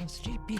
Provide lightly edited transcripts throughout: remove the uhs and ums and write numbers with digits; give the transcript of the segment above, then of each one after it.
sleepy.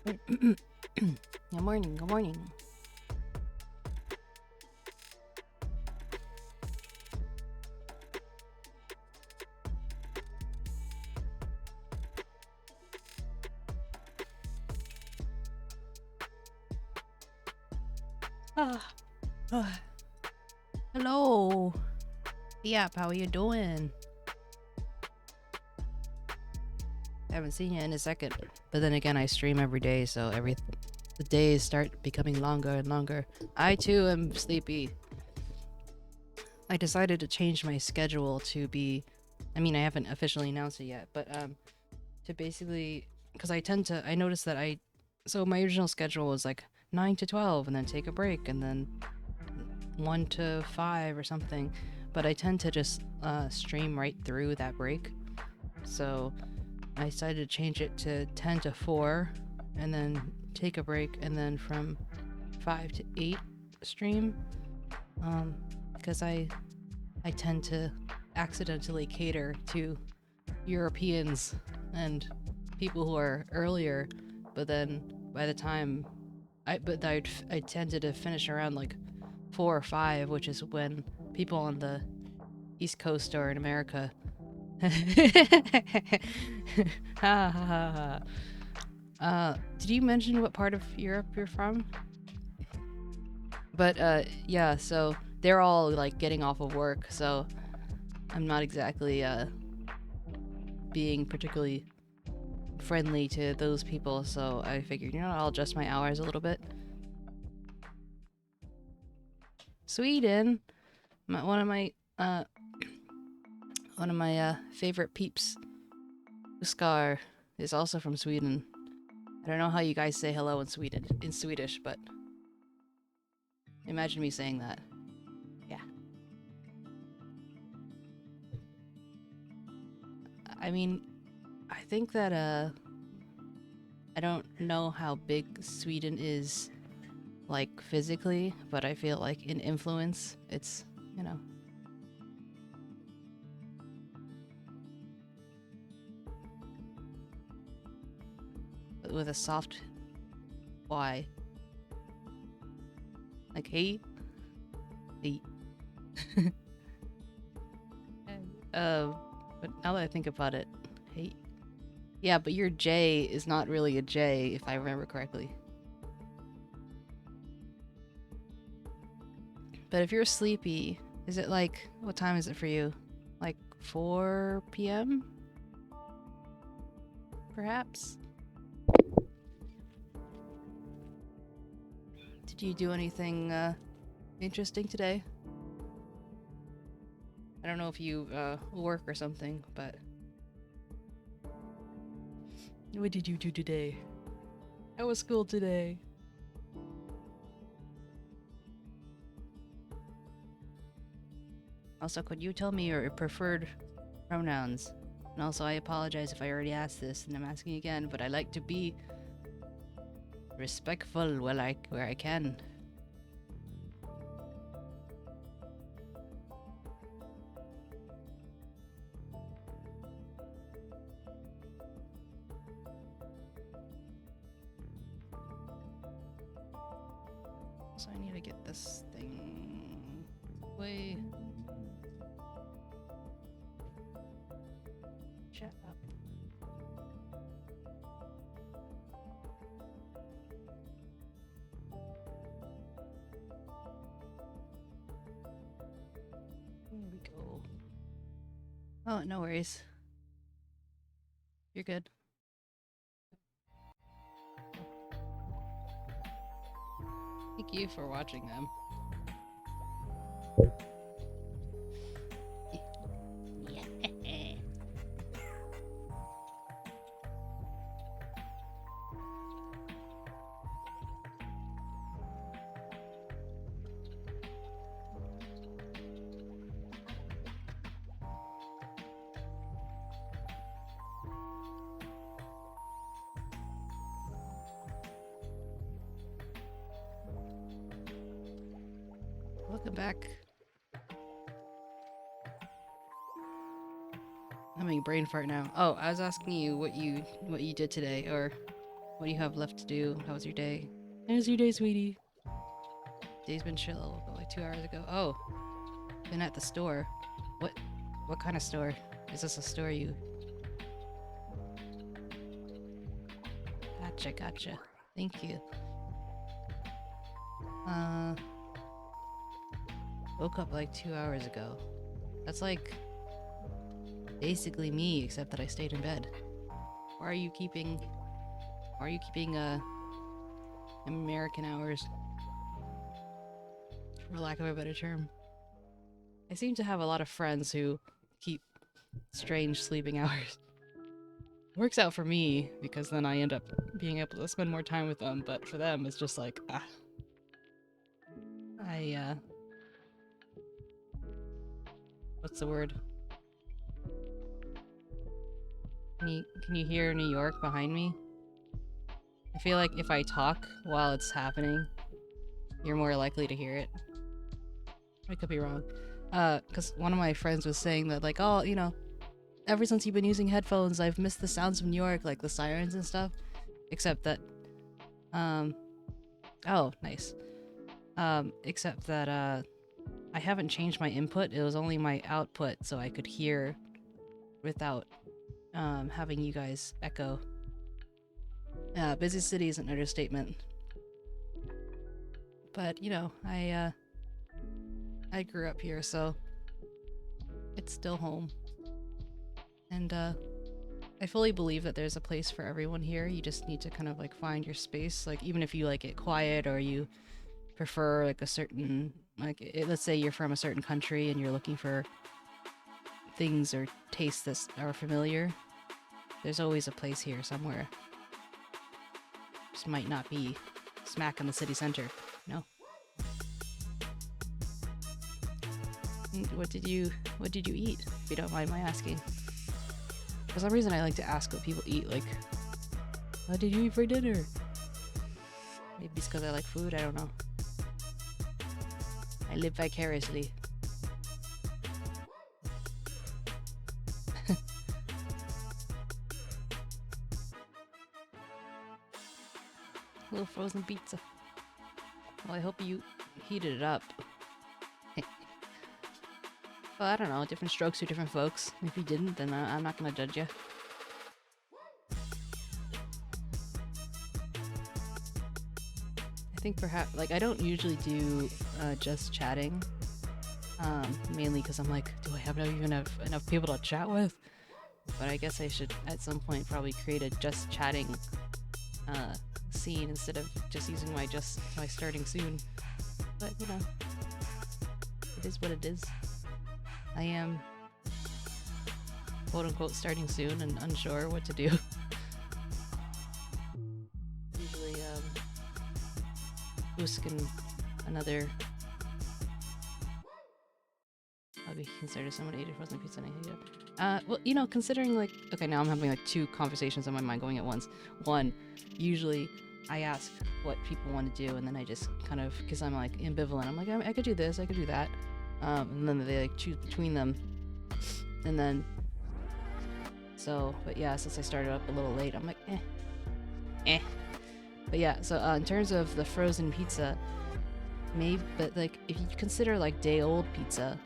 Good morning, good morning. Hello. Yep, how are you doing? Haven't seen you in a second. But then again, I stream every day, so the days start becoming longer and longer. I too am sleepy. I decided to change my schedule to be, I mean, I haven't officially announced it yet, but to basically, because I noticed that so my original schedule was like 9 to 12 and then take a break and then 1 to 5 or something, but I tend to just stream right through that break. So I decided to change it to 10 to 4 and then take a break and then from 5 to 8 stream, because I tend to accidentally cater to Europeans and people who are earlier, but then by the time I tended to finish around like 4 or 5, which is when people on the East Coast or in America did you mention what part of Europe you're from? But yeah, so they're all like getting off of work, so I'm not exactly being particularly friendly to those people, so I figured, you know, I'll adjust my hours a little bit. Sweden, one of my favorite peeps, Uskar, is also from Sweden. I don't know how you guys say hello in Swedish, but Imagine me saying that. Yeah. I mean, I think that, I don't know how big Sweden is, like, physically, but I feel like in influence, it's, you know. With a soft Y. Like, hey. Hey. But now that I think about it, hey. Yeah, but your J is not really a J, if I remember correctly. But if you're sleepy, is it like, what time is it for you? Like 4 p.m.? Perhaps? Did you do anything interesting today? I don't know if you work or something, but what did you do today? How was school today? Also, could you tell me your preferred pronouns? And also, I apologize if I already asked this and I'm asking again, but I like to be respectful where I can. So I need to get this thing away. Shut up. Here we go. Oh, no worries. You're good. Thank you for watching them. Welcome back. I'm having a brain fart now. Oh, I was asking you what you did today, or what you have left to do. How was your day? How was your day, sweetie? Day's been chill. But like 2 hours ago. Oh, been at the store. What kind of store? Is this a store you? Gotcha. Thank you. Woke up like 2 hours ago. That's like basically me, except that I stayed in bed. Why are you keeping American hours? For lack of a better term. I seem to have a lot of friends who keep strange sleeping hours. Works out for me, because then I end up being able to spend more time with them, but for them, it's just like, what's the word? Can you hear New York behind me? I feel like if I talk while it's happening, you're more likely to hear it. I could be wrong. Because one of my friends was saying that, like, oh, you know, ever since you've been using headphones, I've missed the sounds of New York, like the sirens and stuff. Except that, oh, nice. Except that, I haven't changed my input. It was only my output, so I could hear without, having you guys echo. Busy city is an understatement. But, you know, I grew up here, so it's still home. And, I fully believe that there's a place for everyone here. You just need to kind of, like, find your space. Like, even if you, like, it quiet or you prefer, like, a certain, like, let's say you're from a certain country and you're looking for things or tastes that are familiar, there's always a place here somewhere. Just might not be smack in the city center, you know? What did you eat? If you don't mind my asking. For some reason, I like to ask what people eat. Like, what did you eat for dinner? Maybe it's because I like food. I don't know. I live vicariously. A little frozen pizza. Well, I hope you heated it up. Well, I don't know. Different strokes for different folks. If you didn't, then I'm not gonna judge you. I think perhaps, like, I don't usually do just chatting. Mainly because I'm like, do I have enough people to chat with? But I guess I should, at some point, probably create a just chatting scene instead of just using my starting soon. But, you know, it is what it is. I am, quote-unquote, starting soon and unsure what to do. Usually, Usk and another... I'll be considered someone who ate a frozen pizza and I hate it. Well, you know, considering, like... Okay, now I'm having, like, two conversations on my mind going at once. One, usually I ask what people want to do, and then I just kind of... Because I'm, like, ambivalent. I'm like, I could do this, I could do that. And then they, like, choose between them. And then... So, but yeah, since I started up a little late, I'm like, But yeah, so in terms of the frozen pizza, maybe... But, like, if you consider, like, day-old pizza...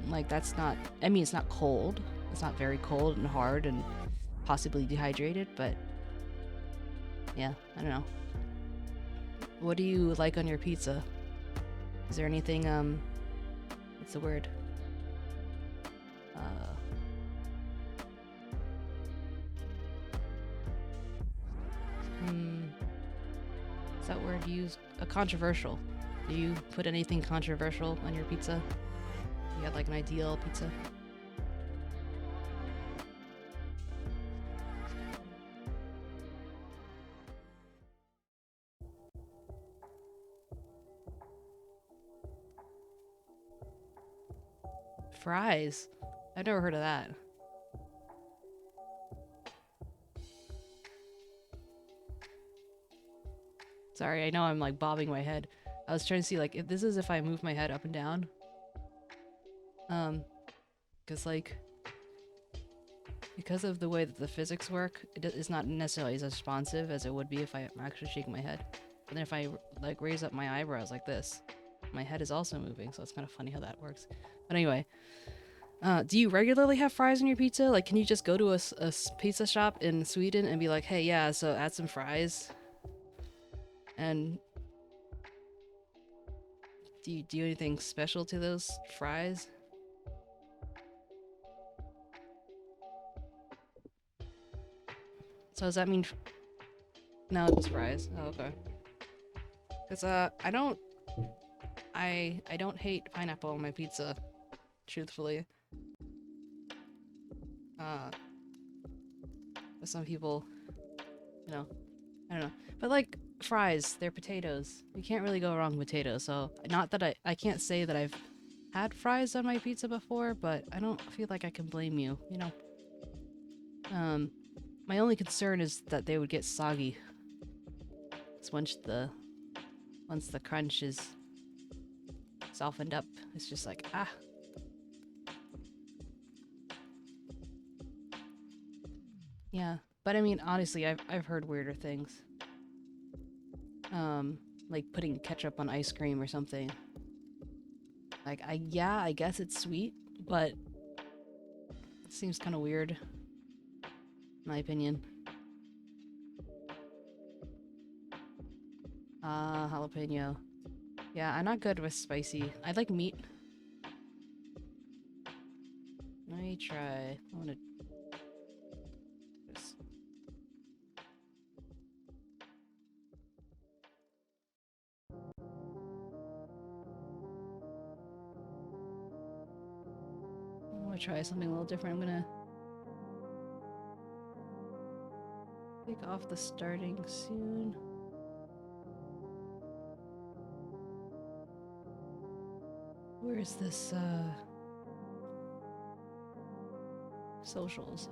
Like, that's not... I mean, it's not cold. It's not very cold and hard and possibly dehydrated, but... Yeah, I don't know. What do you like on your pizza? Is there anything, what's the word? Is that word used? Controversial. Do you put anything controversial on your pizza? You got, like, an ideal pizza? Fries? I've never heard of that. Sorry, I know I'm, like, bobbing my head. I was trying to see, like, if this is if I move my head up and down. Because, like, because of the way that the physics work, it's not necessarily as responsive as it would be if I actually shake my head. But then if I, like, raise up my eyebrows like this, my head is also moving, so it's kind of funny how that works. But anyway, do you regularly have fries on your pizza? Like, can you just go to a pizza shop in Sweden and be like, hey, yeah, so add some fries? And do you do anything special to those fries? So does that mean... No, it's fries. Oh, okay. Because, I don't hate pineapple on my pizza, truthfully. But some people, you know, I don't know. But, like, fries, they're potatoes. You can't really go wrong with potatoes, so... Not that I can't say that I've had fries on my pizza before, but I don't feel like I can blame you, you know? My only concern is that they would get soggy. It's once the crunch is softened up, it's just like, ah. Yeah, but I mean, honestly, I've heard weirder things. Like putting ketchup on ice cream or something. Like, I guess it's sweet, but it seems kind of weird, in my opinion. Jalapeno. Yeah, I'm not good with spicy. I like meat. Let me try. I wanna... Just... I'm gonna try something a little different. I'm gonna take off the starting soon. Where's this, socials?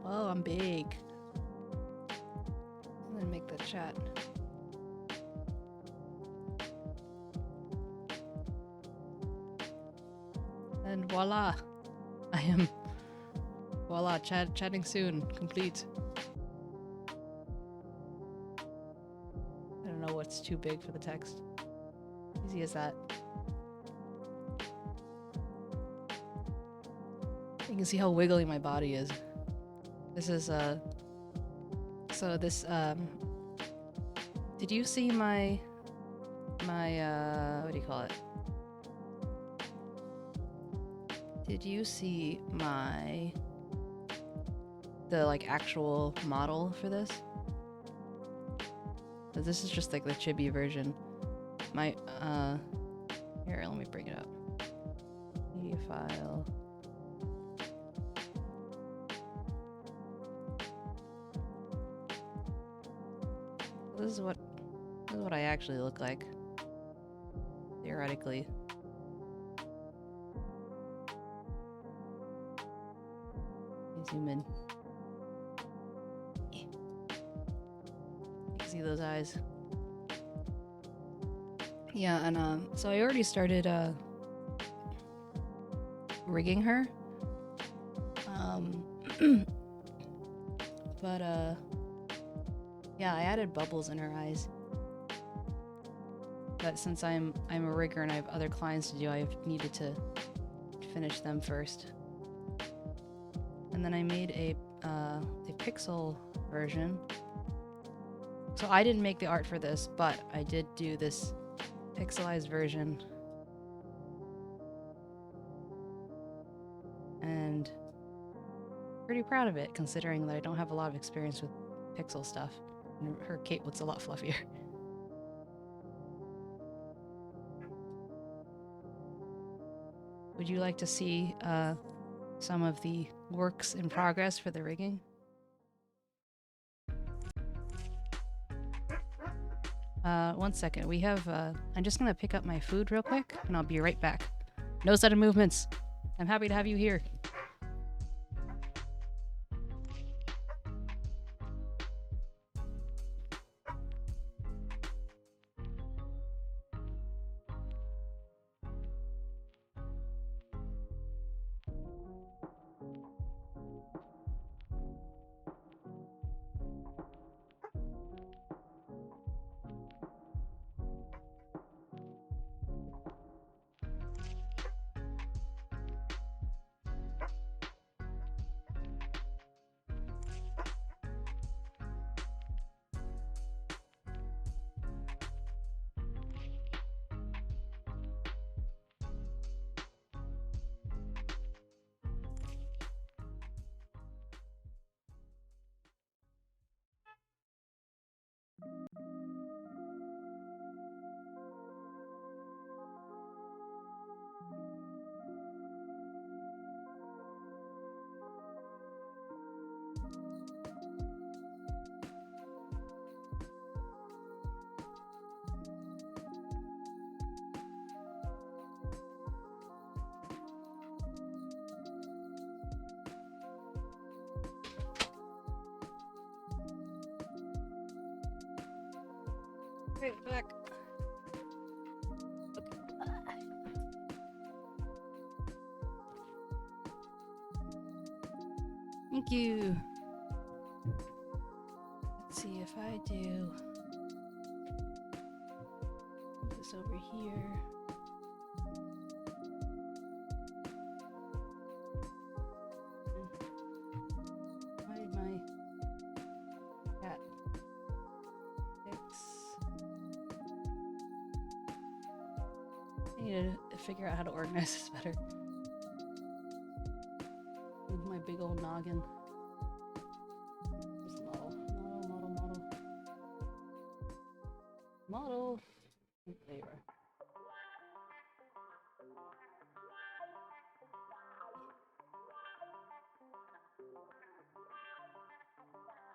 Oh, I'm big. I'm gonna make the chat. And voila! I am... Voila, chatting soon. Complete. I don't know what's too big for the text. Easy as that. You can see how wiggly my body is. This is, so this, did you see my, what do you call it? Did you see my, the, like, actual model for this? So this is just, like, the chibi version. My, here, let me bring it up. Media file. This is what I actually look like. Theoretically. Zoom in. You can see those eyes. Yeah, and so I already started rigging her. But yeah, I added bubbles in her eyes. But since I'm a rigger and I have other clients to do, I've needed to finish them first. And then I made a pixel version. So I didn't make the art for this, but I did do this pixelized version. And pretty proud of it, considering that I don't have a lot of experience with pixel stuff. And her cape looks a lot fluffier. Would you like to see some of the works in progress for the rigging? One second. We have, I'm just gonna pick up my food real quick, and I'll be right back. No sudden movements. I'm happy to have you here. Right back. Thank you. Let's see if I do this over here. Why did my cat fix? I need to figure out how to organize this better. With my big old noggin. Just model. There you are.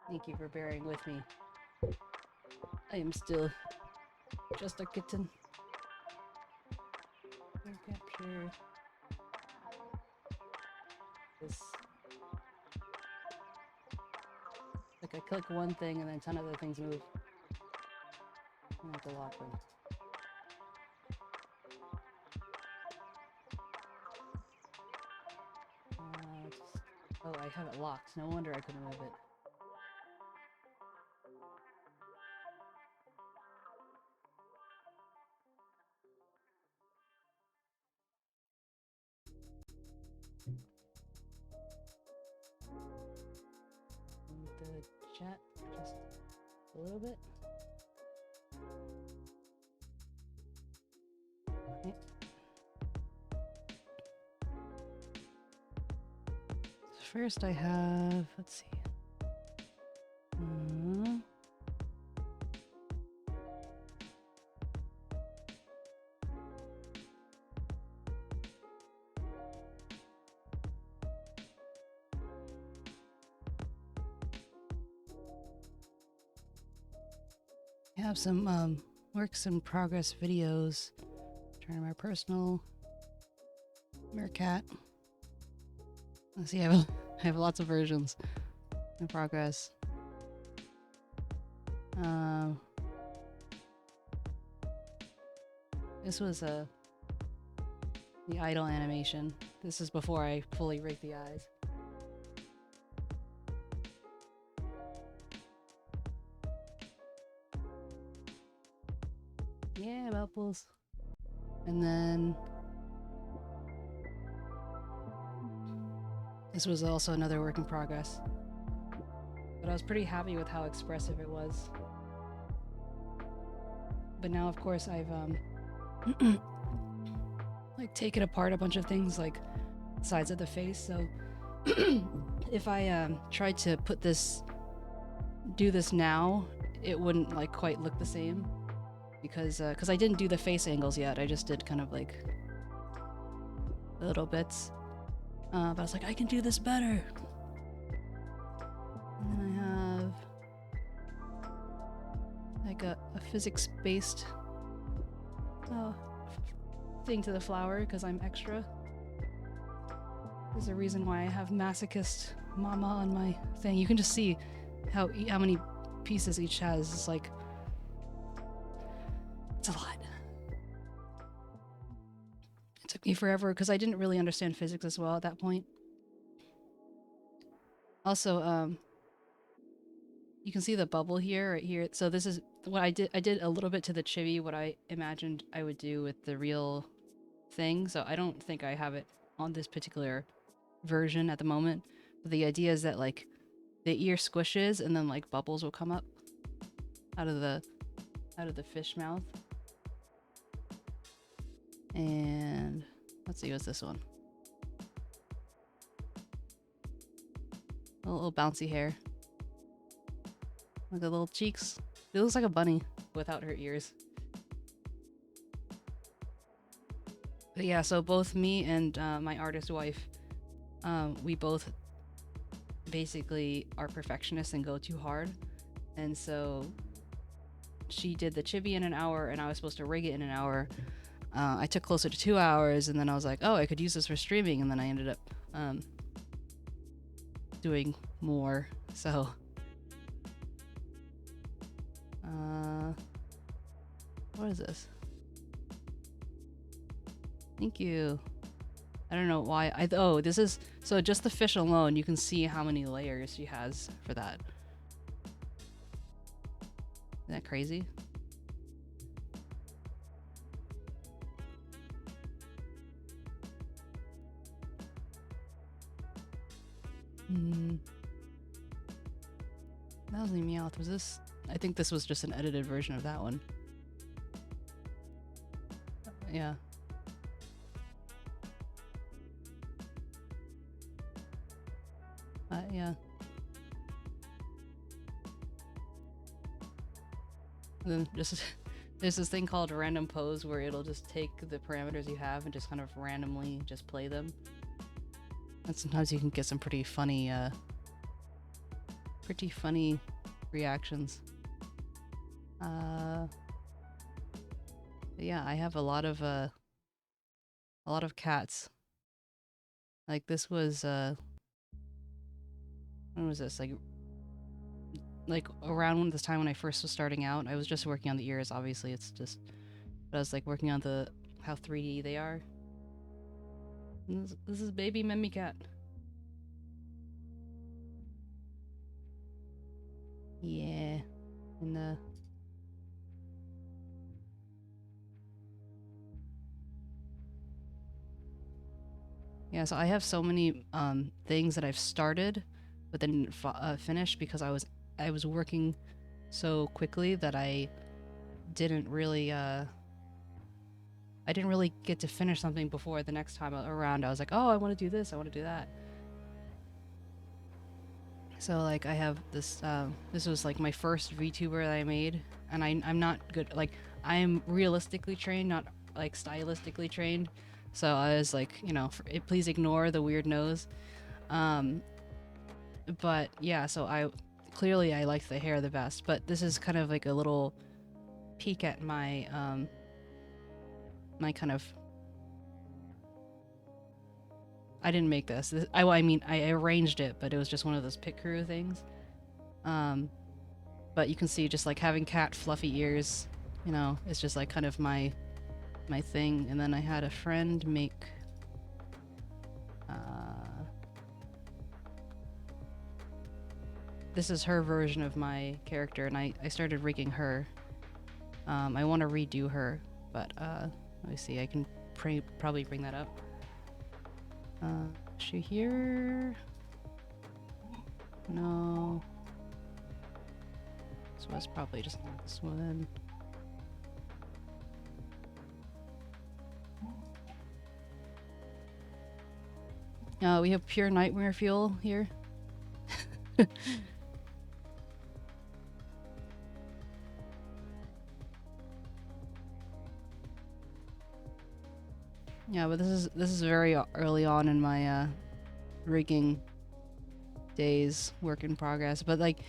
Thank you for bearing with me. I am still just a kitten. Capture this. Like I click one thing and then a ton of other things move. I have to lock them. Oh, I have it locked. No wonder I couldn't move it. The chat just a little bit. Okay. First I have, let's see. I have some works in progress videos. Turn my personal meerkat. Let's see, I have lots of versions in progress. This was the idle animation. This is before I fully rigged the eyes. Yeah, bubbles. And then this was also another work in progress. But I was pretty happy with how expressive it was. But now, of course, I've like taken apart a bunch of things, like sides of the face. So if I tried to do this now, it wouldn't like quite look the same because I didn't do the face angles yet. I just did kind of like little bits. But I was like, I can do this better. And then I have like a physics-based thing to the flower because I'm extra. There's a reason why I have masochist mama on my thing. You can just see how many pieces each has. It's like, it's a lot. It took me forever because I didn't really understand physics as well at that point. Also, you can see the bubble here, right here. So this is what I did. I did a little bit to the chibi, what I imagined I would do with the real thing. So I don't think I have it on this particular version at the moment. But the idea is that like the ear squishes and then like bubbles will come up out of the fish mouth. And let's see, what's this one? A little bouncy hair. Look at the little cheeks. It looks like a bunny without her ears. But yeah, so both me and my artist wife, we both basically are perfectionists and go too hard. And so she did the chibi in an hour and I was supposed to rig it in an hour. I took closer to 2 hours and then I was like, oh, I could use this for streaming. And then I ended up doing more. So what is this? Thank you. I don't know why. Oh, this is... So just the fish alone, you can see how many layers she has for that. Isn't that crazy? That was the Meowth. Was this... I think this was just an edited version of that one. Yeah. Yeah. And then just there's this thing called random pose where it'll just take the parameters you have and just kind of randomly just play them. And sometimes you can get some pretty funny pretty funny reactions. Yeah, I have a lot of cats. Like this was when was this? Like around this time when I first was starting out. I was just working on the ears, obviously. It's just, but I was like working on how 3D they are. And this is baby 𝗵𝗵𝗀𝘀. Yeah, and yeah. So I have so many things that I've started, but then finished because I was working so quickly that I didn't really get to finish something before the next time around. I was like, oh, I want to do this, I want to do that. So like I have this this was like my first VTuber that I made, and I'm not good, like I'm realistically trained, not like stylistically trained. So I was like, you know, please ignore the weird nose. But yeah, so I liked the hair the best, but this is kind of like a little peek at my my kind of, I didn't make this. I mean, I arranged it, but it was just one of those pit crew things. But you can see just like having cat fluffy ears, you know, it's just like kind of my thing. And then I had a friend make this is her version of my character, and I started rigging her. I want to redo her, but let me see, I can probably bring that up. Is she here? No. This was probably just not this one. We have pure nightmare fuel here. Yeah, but this is very early on in my rigging days, work in progress. But like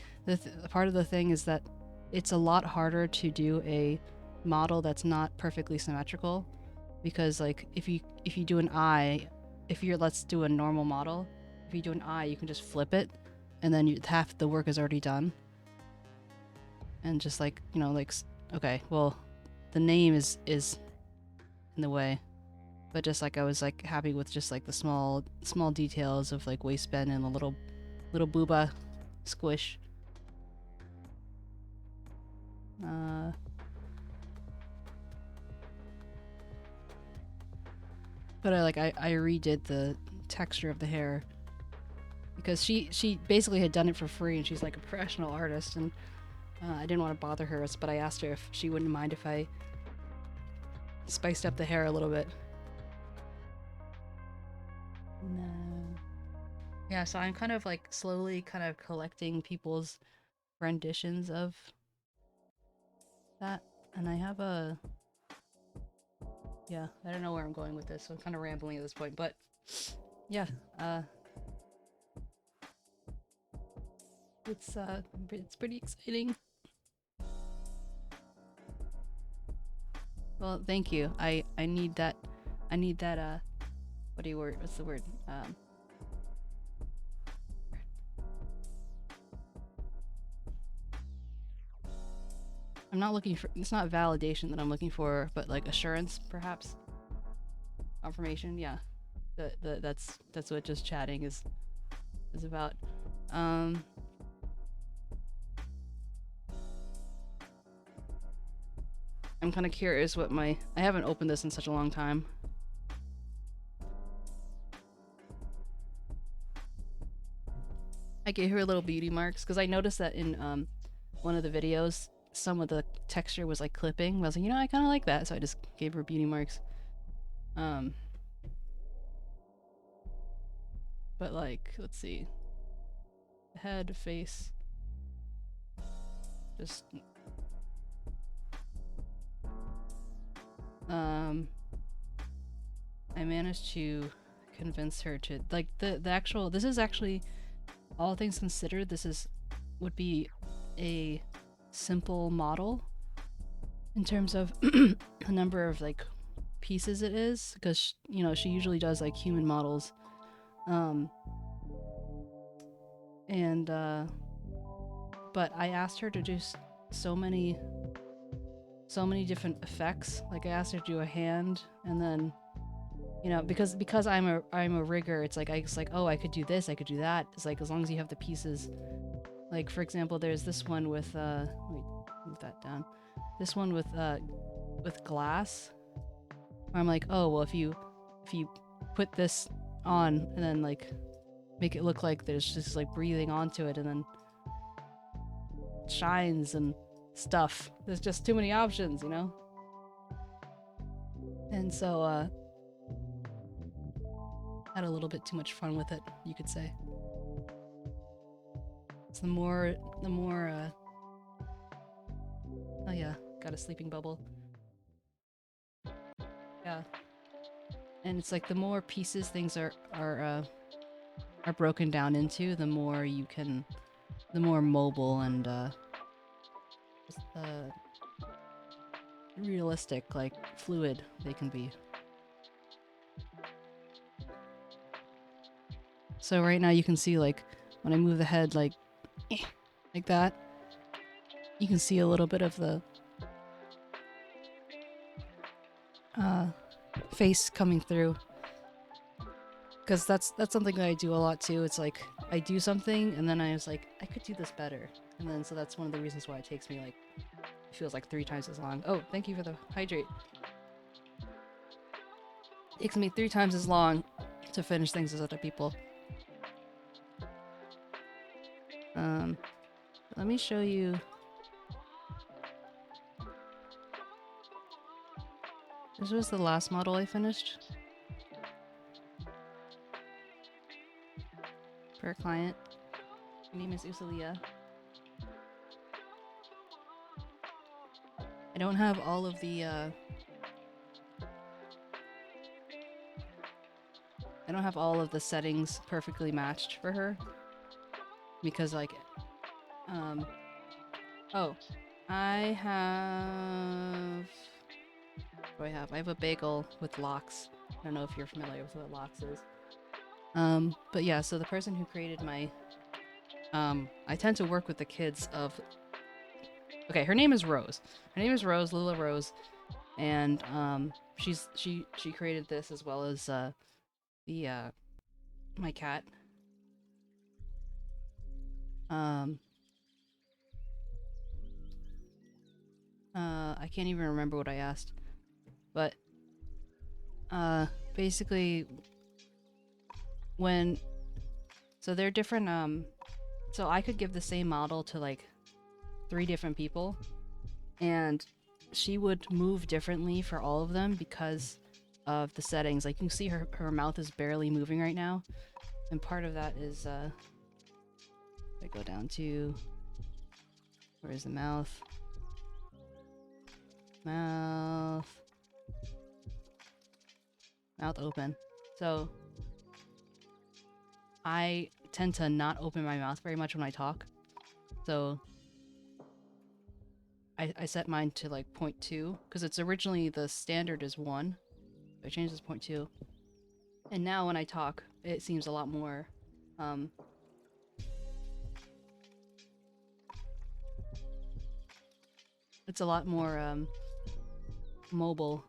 part of the thing is that it's a lot harder to do a model that's not perfectly symmetrical, because like if you do an eye, let's do a normal model, if you do an eye, you can just flip it, and then half the work is already done. And just like, you know, like, okay, well, the name is in the way. But just like I was like happy with just like the small details of like waistband and the little booba squish. But I redid the texture of the hair because she basically had done it for free, and she's like a professional artist, and I didn't want to bother her, but I asked her if she wouldn't mind if I spiced up the hair a little bit. No. Yeah, so I'm kind of like slowly kind of collecting people's renditions of that, and I have a, yeah, I don't know where I'm going with this, so I'm kind of rambling at this point, but yeah, it's pretty exciting. Well, thank you. I need that, what's the word? I'm not looking for, it's not validation that I'm looking for, but like assurance, perhaps. Confirmation, yeah. That's what just chatting is about. I'm kind of curious what I haven't opened this in such a long time. I gave her little beauty marks because I noticed that in one of the videos, some of the texture was like clipping. I was like, you know, I kind of like that, so I just gave her beauty marks. But like, let's see, head, face, just I managed to convince her to like the actual. This is actually, all things considered, this is would be a simple model in terms of the number of like pieces it is, because you know, she usually does like human models, and but I asked her to do so many different effects. Like I asked her to do a hand, and then, you know, because I'm a rigger, it's like oh, I could do this, I could do that. It's like, as long as you have the pieces. Like for example, there's this one with let me move that down. This one with glass. Where I'm like, oh well, if you put this on and then like make it look like there's just like breathing onto it and then shines and stuff. There's just too many options, you know? And so I had a little bit too much fun with it, you could say. It's the more oh yeah, got a sleeping bubble. Yeah. And it's like the more pieces things are broken down into, the more you can, the more mobile and realistic, like fluid they can be. So right now you can see, like, when I move the head like that, you can see a little bit of the face coming through. Because that's something that I do a lot too. It's like, I do something and then I was like, I could do this better. And then so that's one of the reasons why it takes me like, it feels like 3 times as long. Oh, thank you for the hydrate. It takes me 3 times as long to finish things as other people. Let me show you. This was the last model I finished for a client. Her name is 𝗟𝗶H𝗸𝘀. I don't have all of the settings perfectly matched for her, because like oh, I have what do I have? I have a bagel with locks. I don't know if you're familiar with what locks is. But yeah, so the person who created my I tend to work with the kids of, okay, her name is Rose. Her name is Rose, Lila Rose, and she created this as well as my cat. I can't even remember what I asked, but basically so they're different, so I could give the same model to like 3 different people, and she would move differently for all of them because of the settings. Like you can see her mouth is barely moving right now, and part of that is I go down to, where is the mouth? Mouth open. So I tend to not open my mouth very much when I talk, so I set mine to like 0.2, because it's originally, the standard is 1. I changed this 0.2, and now when I talk it seems a lot more it's a lot more mobile,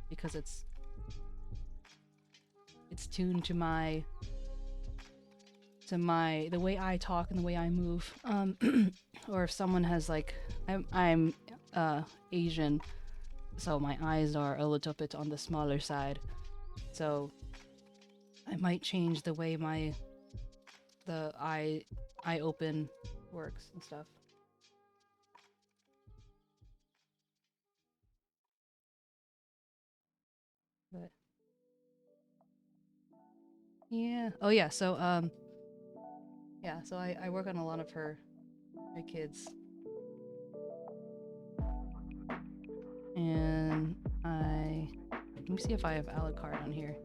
because it's tuned to the way I talk and the way I move. Or if someone has like, I'm Asian, so my eyes are a little bit on the smaller side, so I might change the way the eye open works and stuff. But yeah. Oh yeah, so yeah, so I work on a lot of my kids. And let me see if I have 𝗟𝗶H𝗀𝘀 on here.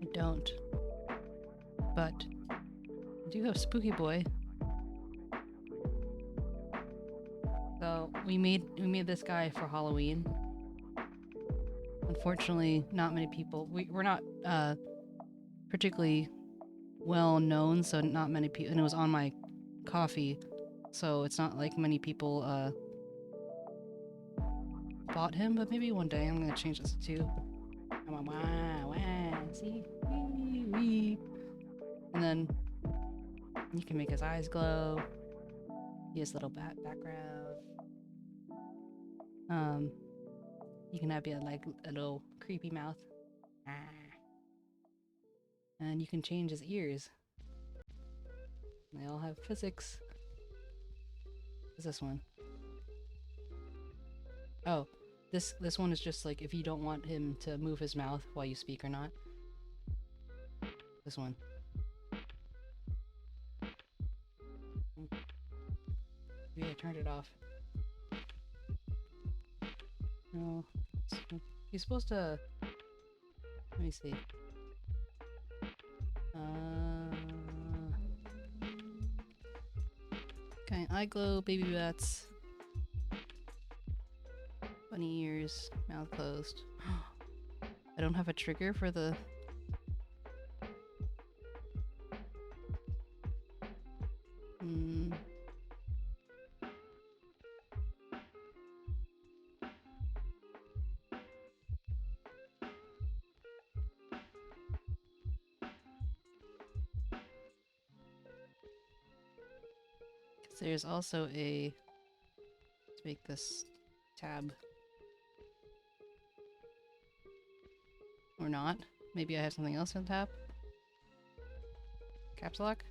I don't. But do have Spooky Boy. So we made this guy for Halloween. Unfortunately, not many people. We're not particularly well known, so not many people. And it was on my coffee, so it's not like many people bought him. But maybe one day I'm gonna change this to 2. Come on, wow, see, wee. And then you can make his eyes glow. He has a little background. You can have like a little creepy mouth. And you can change his ears. They all have physics. What's this one? Oh, this one is just like if you don't want him to move his mouth while you speak or not. This one. Maybe I turned it off. No. He's supposed to... Let me see. Okay, eye glow, baby bats. Bunny ears, mouth closed. I don't have a trigger for the... There's also a... Let's make this tab. Or not. Maybe I have something else on tab. Caps lock?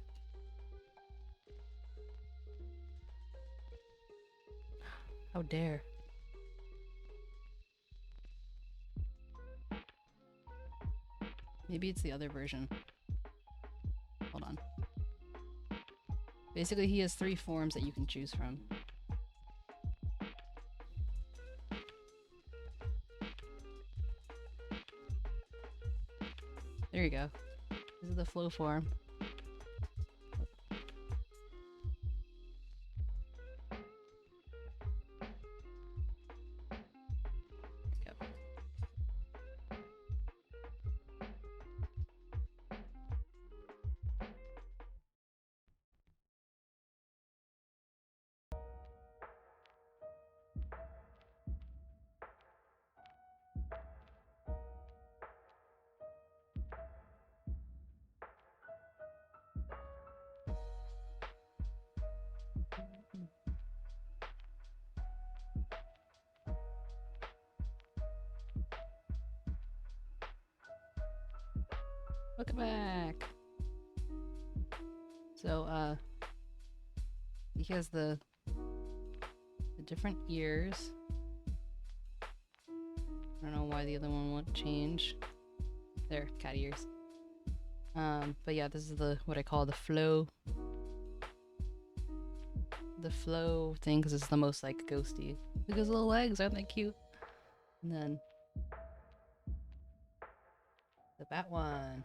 How dare. Maybe it's the other version. Hold on. Basically, he has 3 forms that you can choose from. There you go. This is the flow form. Yep. Welcome back. So, he has the different ears. I don't know why the other one won't change. There, cat ears. But yeah, this is what I call the flow thing, because it's the most like ghosty. Look at his little legs, aren't they cute? And then the bat one.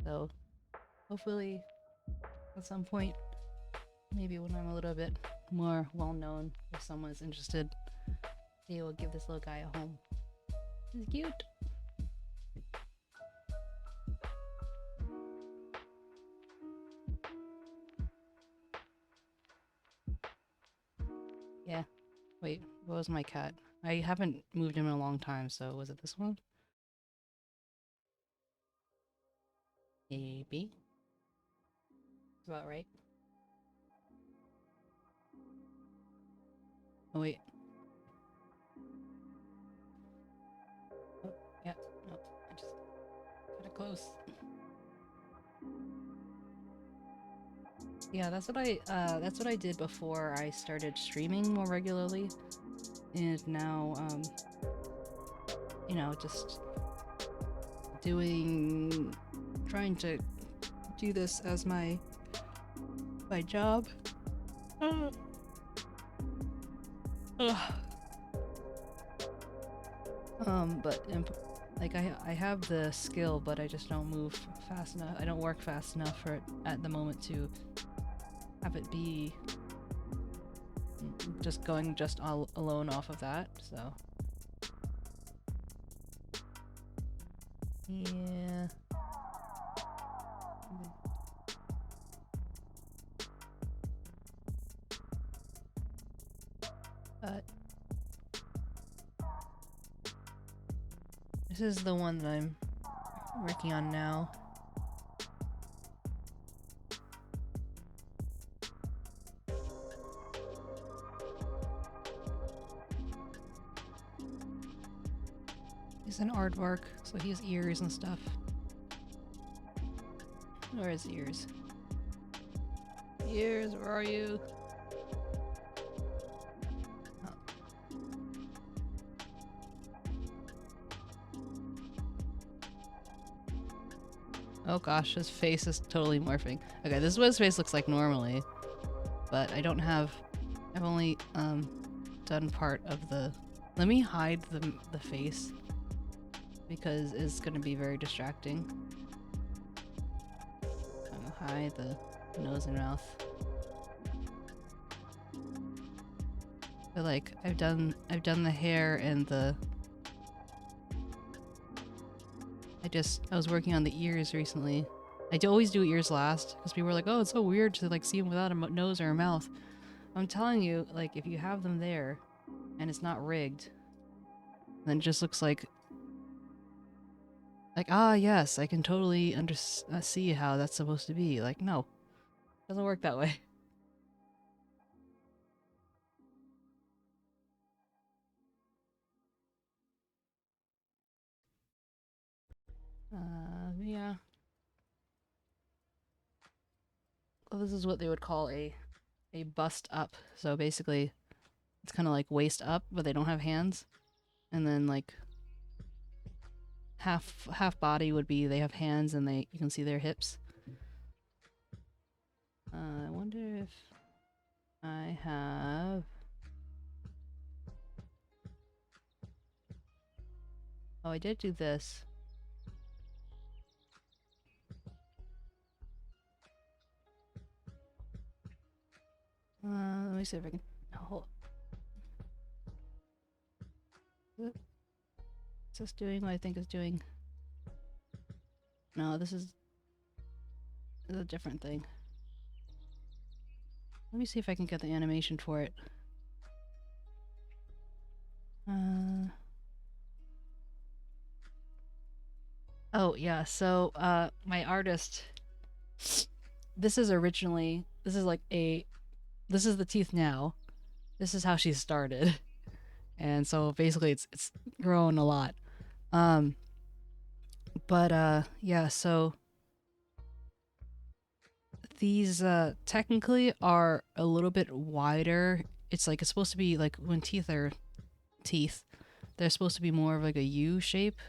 So hopefully at some point, maybe when I'm a little bit more well known, if someone's interested, they will give this little guy a home. He's cute. Yeah. Wait, what was my cat? I haven't moved him in a long time, so was it this one? Maybe. That's about right. Oh wait. Oh, yeah, no, I just got it close. Yeah, that's what I did before I started streaming more regularly. And now, you know, just trying to do this as my job. But Like, I have the skill, but I just don't move fast enough. I don't work fast enough for it at the moment to have it be just going just all alone off of that, so. Yeah. But this is the one that I'm working on now. He's an aardvark, so he has ears and stuff. Where are his ears? Ears, where are you? Oh gosh, his face is totally morphing. Okay, this is what his face looks like normally, but I don't have... I've only done part of the... Let me hide the face, because it's gonna be very distracting. I'm gonna hide the nose and mouth. But like, I've done the hair and the... I was working on the ears recently. I always do ears last, because people were like, oh, it's so weird to like see him without a nose or a mouth. I'm telling you, like, if you have them there, and it's not rigged, then it just looks like, ah, yes, I can totally see how that's supposed to be. Like, no. Doesn't work that way. Yeah. Well, this is what they would call a bust up. So basically, it's kind of like waist up, but they don't have hands. And then like half body would be they have hands and you can see their hips. I wonder if I have... Oh, I did do this. Let me see if I can... Hold. Is this doing what I think it's doing? No, this is a different thing. Let me see if I can get the animation for it. Oh, yeah, so, my artist... This is originally... This is like this is the teeth now. This is how she started. And so basically it's grown a lot. Yeah, so these technically are a little bit wider. It's like it's supposed to be like when teeth are teeth, they're supposed to be more of like a U shape,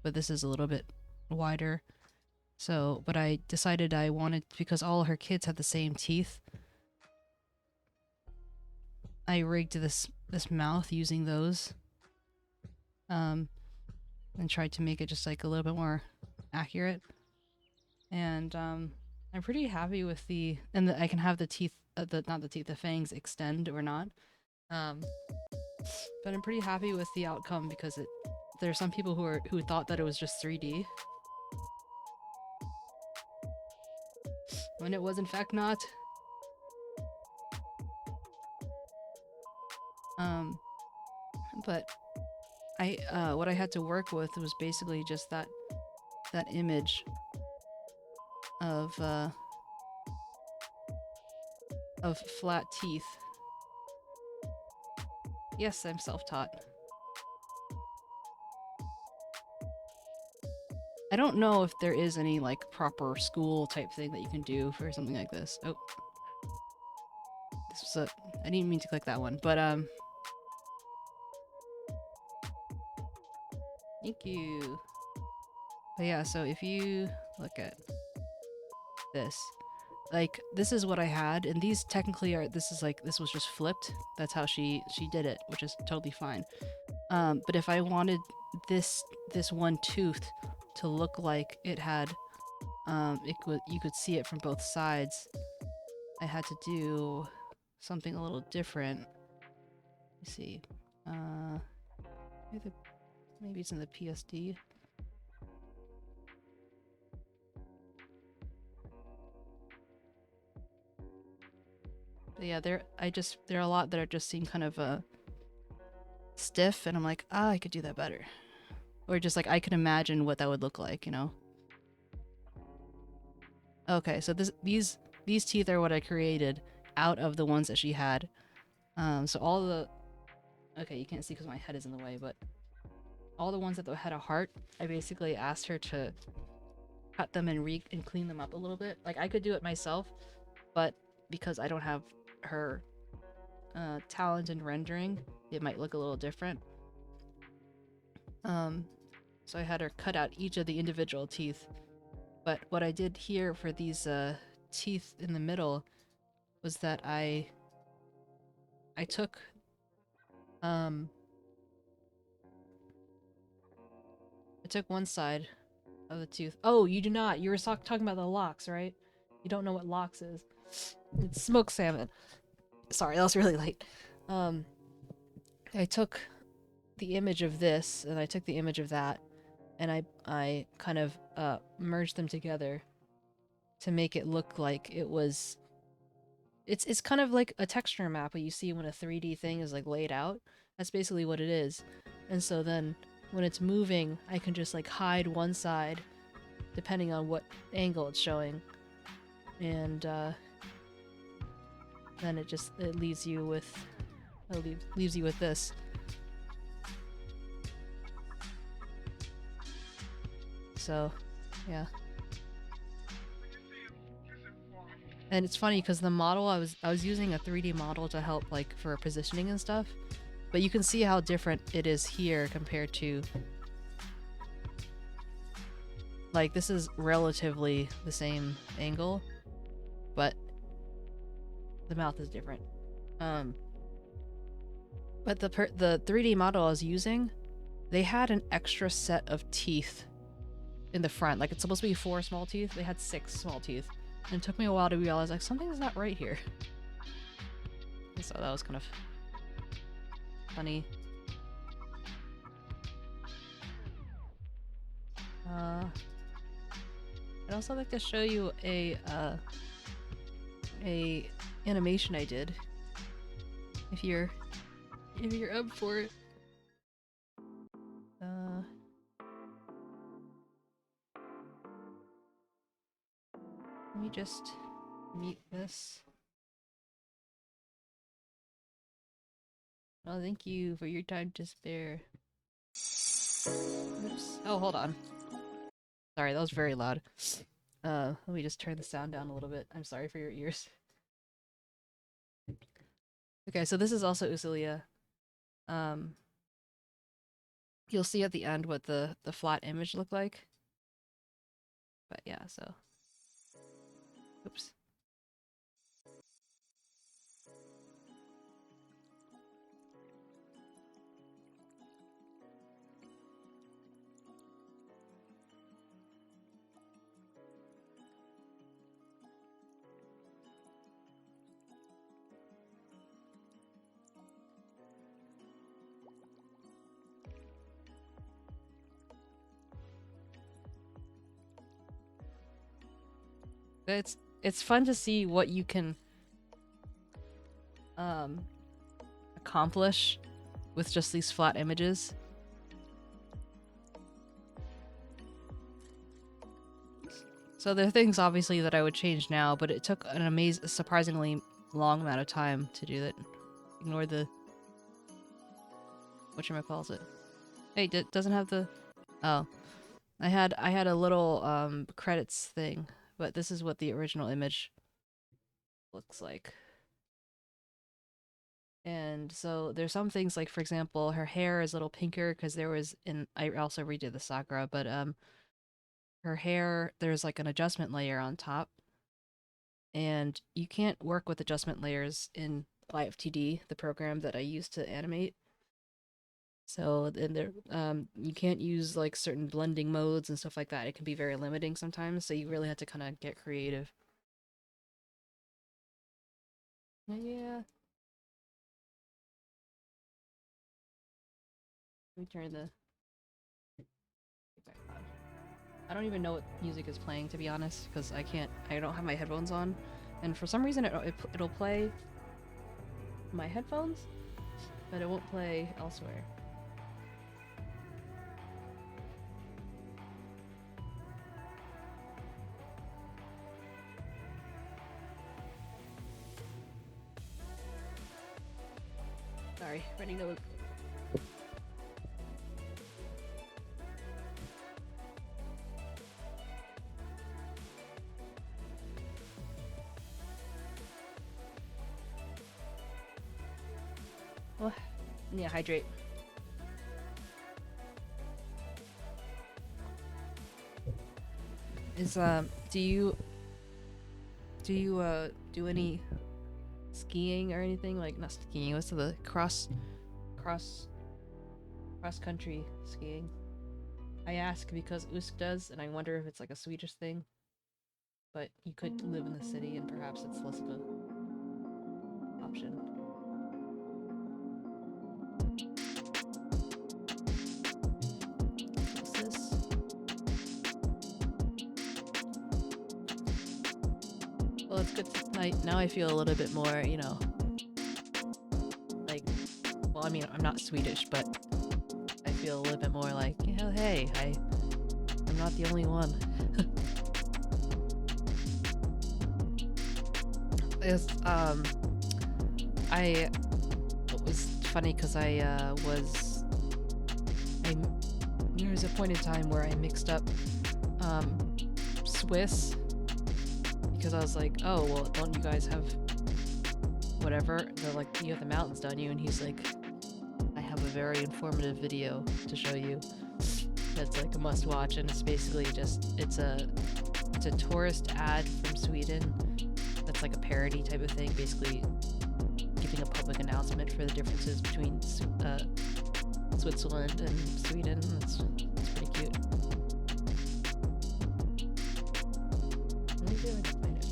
but this is a little bit wider. So, but I decided I wanted, because all her kids have the same teeth, I rigged this mouth using those. And tried to make it just like a little bit more accurate. And I'm pretty happy with and I can have the teeth, the fangs extend or not. But I'm pretty happy with the outcome because there are some people who thought that it was just 3D. When it was in fact not. But what I had to work with was basically just that image of flat teeth. Yes, I'm self-taught. I don't know if there is any like proper school type thing that you can do for something like this. Oh. This was I didn't mean to click that one, but thank you. But yeah, so if you look at this, like this is what I had, and these technically are, this was just flipped. That's how she did it, which is totally fine. But if I wanted this this one tooth to look like it had, you could see it from both sides. I had to do something a little different. Let me see. Maybe it's in the PSD. But yeah, there are a lot that are just seem kind of stiff, and I'm like, I could do that better. Or just like I can imagine what that would look like, you know. Okay, so these teeth are what I created out of the ones that she had. So all the okay, you can't see because my head is in the way, but all the ones that had a heart, I basically asked her to cut them and clean them up a little bit. Like I could do it myself, but because I don't have her talent in rendering, it might look a little different. So I had her cut out each of the individual teeth. But what I did here for these teeth in the middle was that I took one side of the tooth. Oh, you do not. You were talking about the lox, right? You don't know what lox is. It's smoked salmon. Sorry, that was really late. I took the image of this, and I took the image of that, and I kind of merged them together to make it look like it was... It's kind of like a texture map, what you see when a 3D thing is like laid out. That's basically what it is. And so then when it's moving, I can just like hide one side depending on what angle it's showing. And then it leaves you with this. So, yeah. And it's funny because the model I was using a 3D model to help like for positioning and stuff, but you can see how different it is here compared to like this is relatively the same angle, but the mouth is different. But the 3D model I was using, they had an extra set of teeth in the front. Like it's supposed to be 4 small teeth. They had 6 small teeth. And it took me a while to realize like something's not right here. So that was kind of funny. I'd also like to show you a animation I did. If you're up for it. Let me just mute this. Oh, thank you for your time to spare. Oops. Oh, hold on. Sorry, that was very loud. Let me just turn the sound down a little bit. I'm sorry for your ears. Okay, so this is also 𝗟𝗶H𝗸𝘀. You'll see at the end what the flat image looked like. But yeah, so... Oops. It's fun to see what you can accomplish with just these flat images. So there are things obviously that I would change now, but it took a surprisingly long amount of time to do that. Ignore the whatchamacallit. Hey, doesn't have the... Oh. I had a little credits thing, but this is what the original image looks like. And so there's some things like, for example, her hair is a little pinker because I also redid the Sakura, but her hair, there's like an adjustment layer on top. And you can't work with adjustment layers in LiveTD, the program that I use to animate. So then there, you can't use like certain blending modes and stuff like that. It can be very limiting sometimes. So you really have to kind of get creative. Yeah. Let me turn the. I don't even know what music is playing, to be honest, because I don't have my headphones on, and for some reason it'll play my headphones, but it won't play elsewhere. Sorry, running note. Oh, yeah, hydrate. Is do you do any skiing or anything? Like, not skiing, what's the cross country skiing? I ask because 𝗟𝗀 does, and I wonder if it's like a Swedish thing. But you could live in the city, and perhaps it's less of a option. What's this? Well, it's good. Now I feel a little bit more, you know, like, well, I mean, I'm not Swedish, but I feel a little bit more like, you know, hey, I'm not the only one. It was funny because there was a point in time where I mixed up Swiss, because I was like, oh, well, don't you guys have whatever? They're like, you have the mountains, don't you? And he's like, I have a very informative video to show you that's like a must watch, and it's basically just it's a tourist ad from Sweden that's like a parody type of thing, basically giving a public announcement for the differences between Switzerland and Sweden. It's pretty cute. Let me see if I can find it.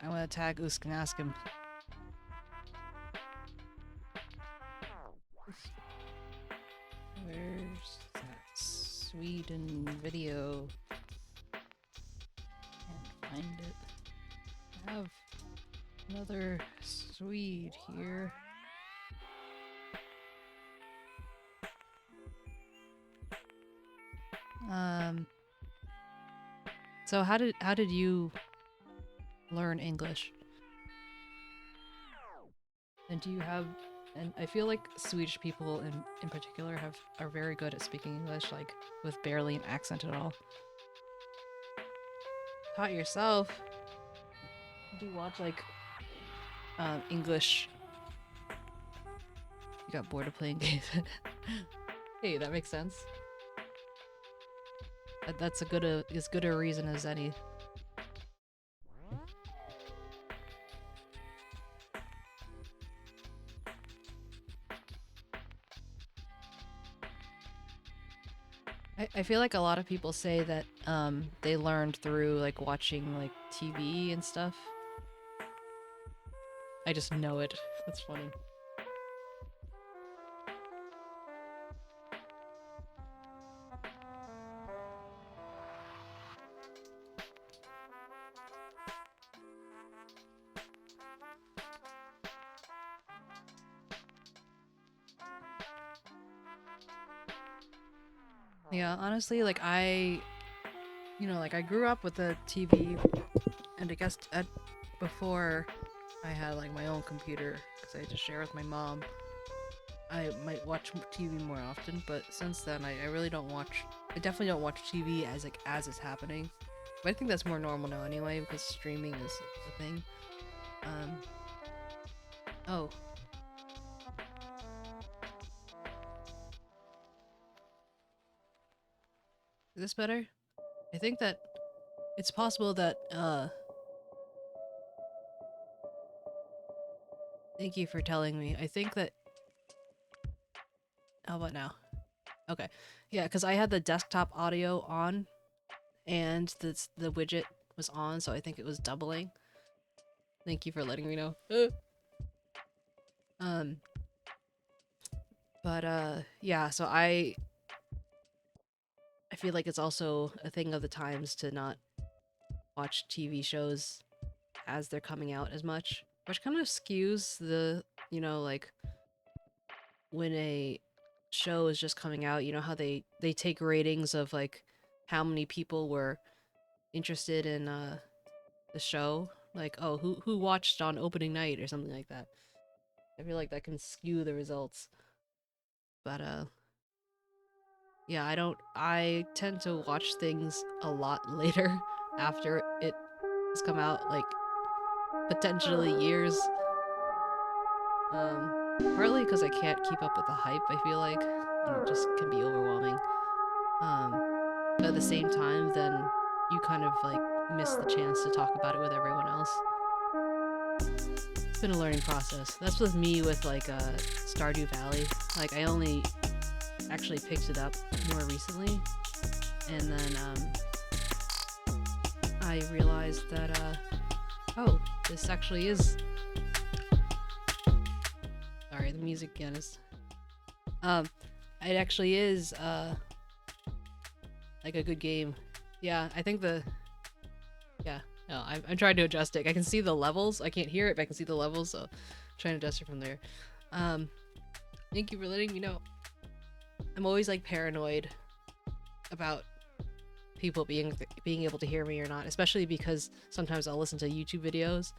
I'm gonna tag 𝗟𝗀 and ask him. Where's that Sweden video? Can't find it. I have another Swede here. So how did you learn English? And do you have, and I feel like Swedish people in particular are very good at speaking English, like with barely an accent at all. Taught yourself? Do you watch like English? You got bored of playing games. Hey, that makes sense. That's as good a reason as any. I feel like a lot of people say that they learned through like watching like TV and stuff. I just know it. That's funny. Yeah, honestly, like like I grew up with a TV, and I guess before I had like my own computer, because I had to share with my mom, I might watch TV more often. But since then, I really don't watch. I definitely don't watch TV as it's happening. But I think that's more normal now anyway, because streaming is a thing. Um. Oh, is this better? I think that it's possible that Thank you for telling me. I think that. How about now? Okay. Yeah, because I had the desktop audio on and the widget was on, so I think it was doubling. Thank you for letting me know. Um, but yeah, so I feel like it's also a thing of the times to not watch TV shows as they're coming out as much, which kind of skews the, like when a show is just coming out, you know how they take ratings of like how many people were interested in the show, like, oh, who watched on opening night or something like that. I feel like that can skew the results. But yeah, I tend to watch things a lot later after it has come out, like potentially years. Partly because I can't keep up with the hype, I feel like, and it just can be overwhelming. But at the same time, then you kind of like miss the chance to talk about it with everyone else. It's been a learning process. That's with me with like Stardew Valley. Like I only actually picked it up more recently, and then I realized that oh, this actually is. Sorry, the music again is. It actually is like a good game. Yeah, I think yeah. No, I'm trying to adjust it. I can see the levels. I can't hear it, but I can see the levels, so I'm trying to adjust it from there. Thank you for letting me know. I'm always like paranoid about people being able to hear me or not, especially because sometimes I'll listen to YouTube videos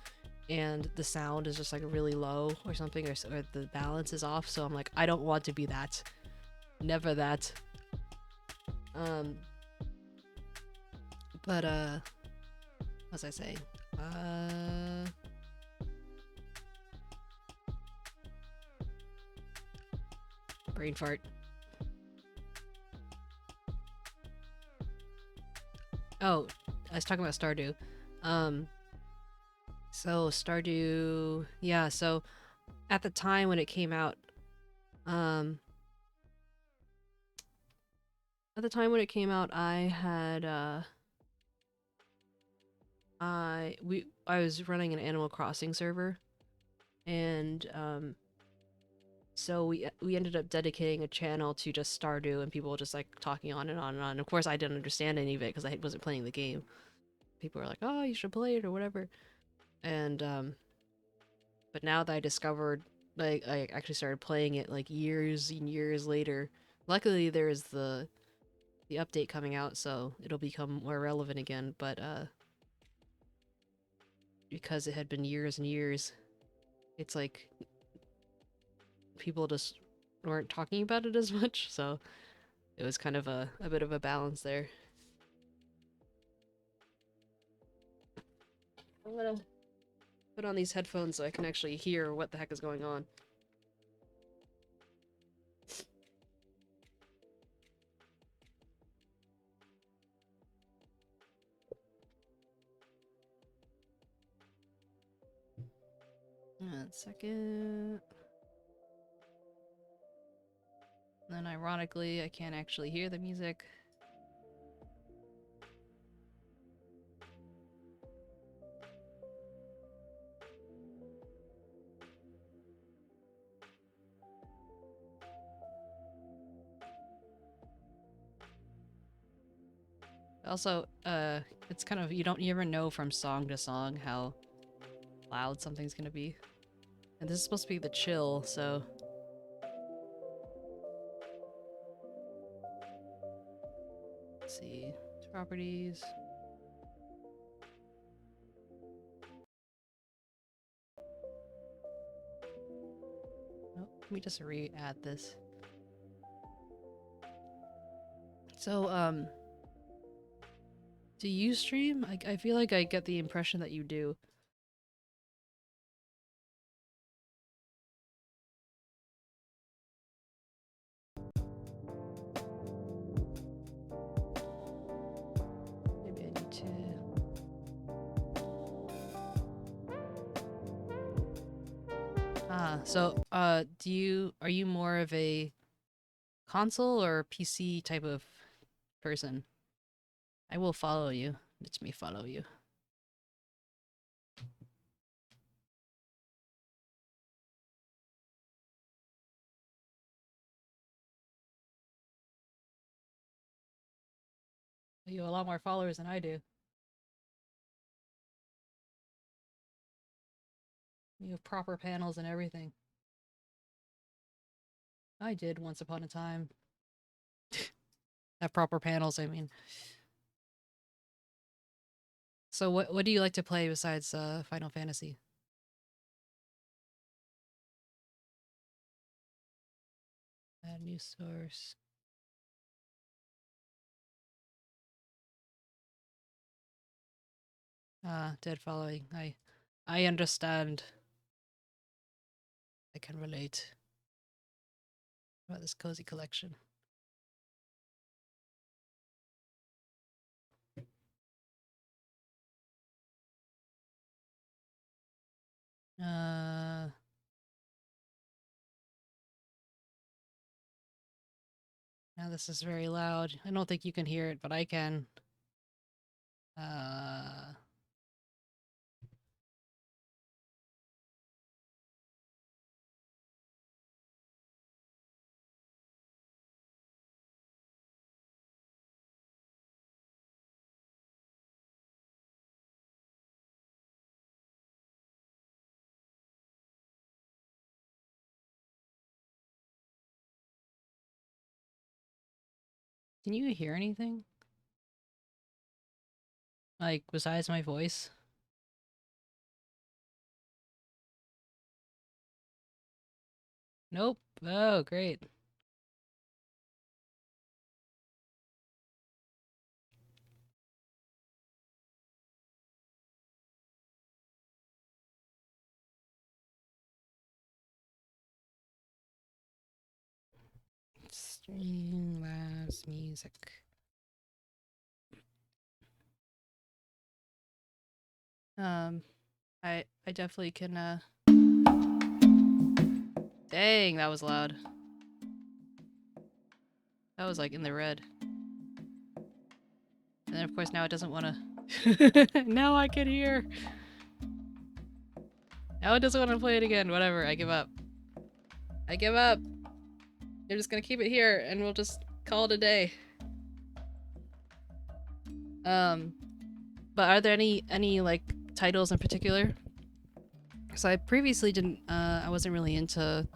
and the sound is just like really low or something, or the balance is off. So I'm like, I don't want to be that. Never that. But what was I saying? Brain fart. Oh, I was talking about Stardew. So Stardew, yeah, so at the time when it came out, I had, I was running an Animal Crossing server, and, so we ended up dedicating a channel to just Stardew, and people were just like talking on and on and on. Of course, I didn't understand any of it because I wasn't playing the game. People were like, "Oh, you should play it" or whatever. And but now that I discovered, like, I actually started playing it like years and years later. Luckily, there's the update coming out, so it'll become more relevant again. But because it had been years and years, it's like people just weren't talking about it as much, so it was kind of a bit of a balance there. I'm gonna put on these headphones so I can actually hear what the heck is going on. One second. And then ironically, I can't actually hear the music. Also, it's kind of, you ever know from song to song how loud something's gonna be. And this is supposed to be the chill, so Properties. Oh, let me just re-add this. So, do you stream? I feel like I get the impression that you do. Maybe I need to... are you more of a console or PC type of person? I will follow you. Let me follow you. You have a lot more followers than I do. You have proper panels and everything. I did once upon a time. Have proper panels, I mean. So what do you like to play besides Final Fantasy? Add new source. Dead following. I understand. I can relate about this cozy collection. Now this is very loud. I don't think you can hear it, but I can. Can you hear anything? Like, besides my voice? Nope. Oh, great. Stream last music. I definitely can, Dang, that was loud. That was like in the red. And then of course now it doesn't wanna... Now I can hear! Now it doesn't wanna play it again. Whatever, I give up. I give up! They're just gonna keep it here and we'll just call it a day. But are there any like titles in particular? Because I previously I wasn't really into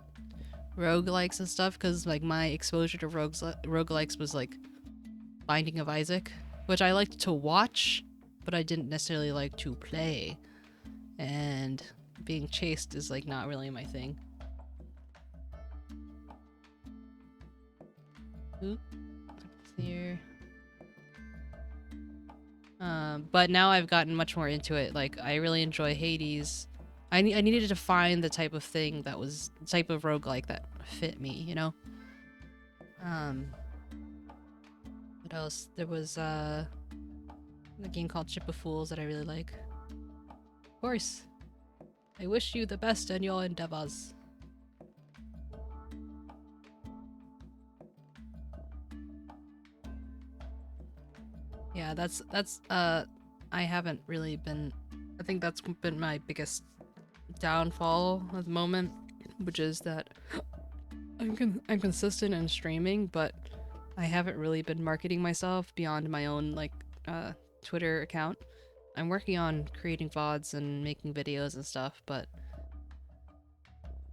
roguelikes and stuff because like my exposure to roguelikes was like Binding of Isaac, which I liked to watch, but I didn't necessarily like to play. And being chased is like not really my thing. Oop. Clear. But now I've gotten much more into it. Like, I really enjoy Hades. I needed to find the type of thing that was the type of roguelike that fit me, you know? What else? There was a game called 𝗟𝗶ৃH𝗸𝘀 that I really like. Of course. I wish you the best in your endeavors. Yeah, that's I haven't really been... I think that's been my biggest downfall at the moment, which is that I'm consistent in streaming, but I haven't really been marketing myself beyond my own like Twitter account. I'm working on creating VODs and making videos and stuff, but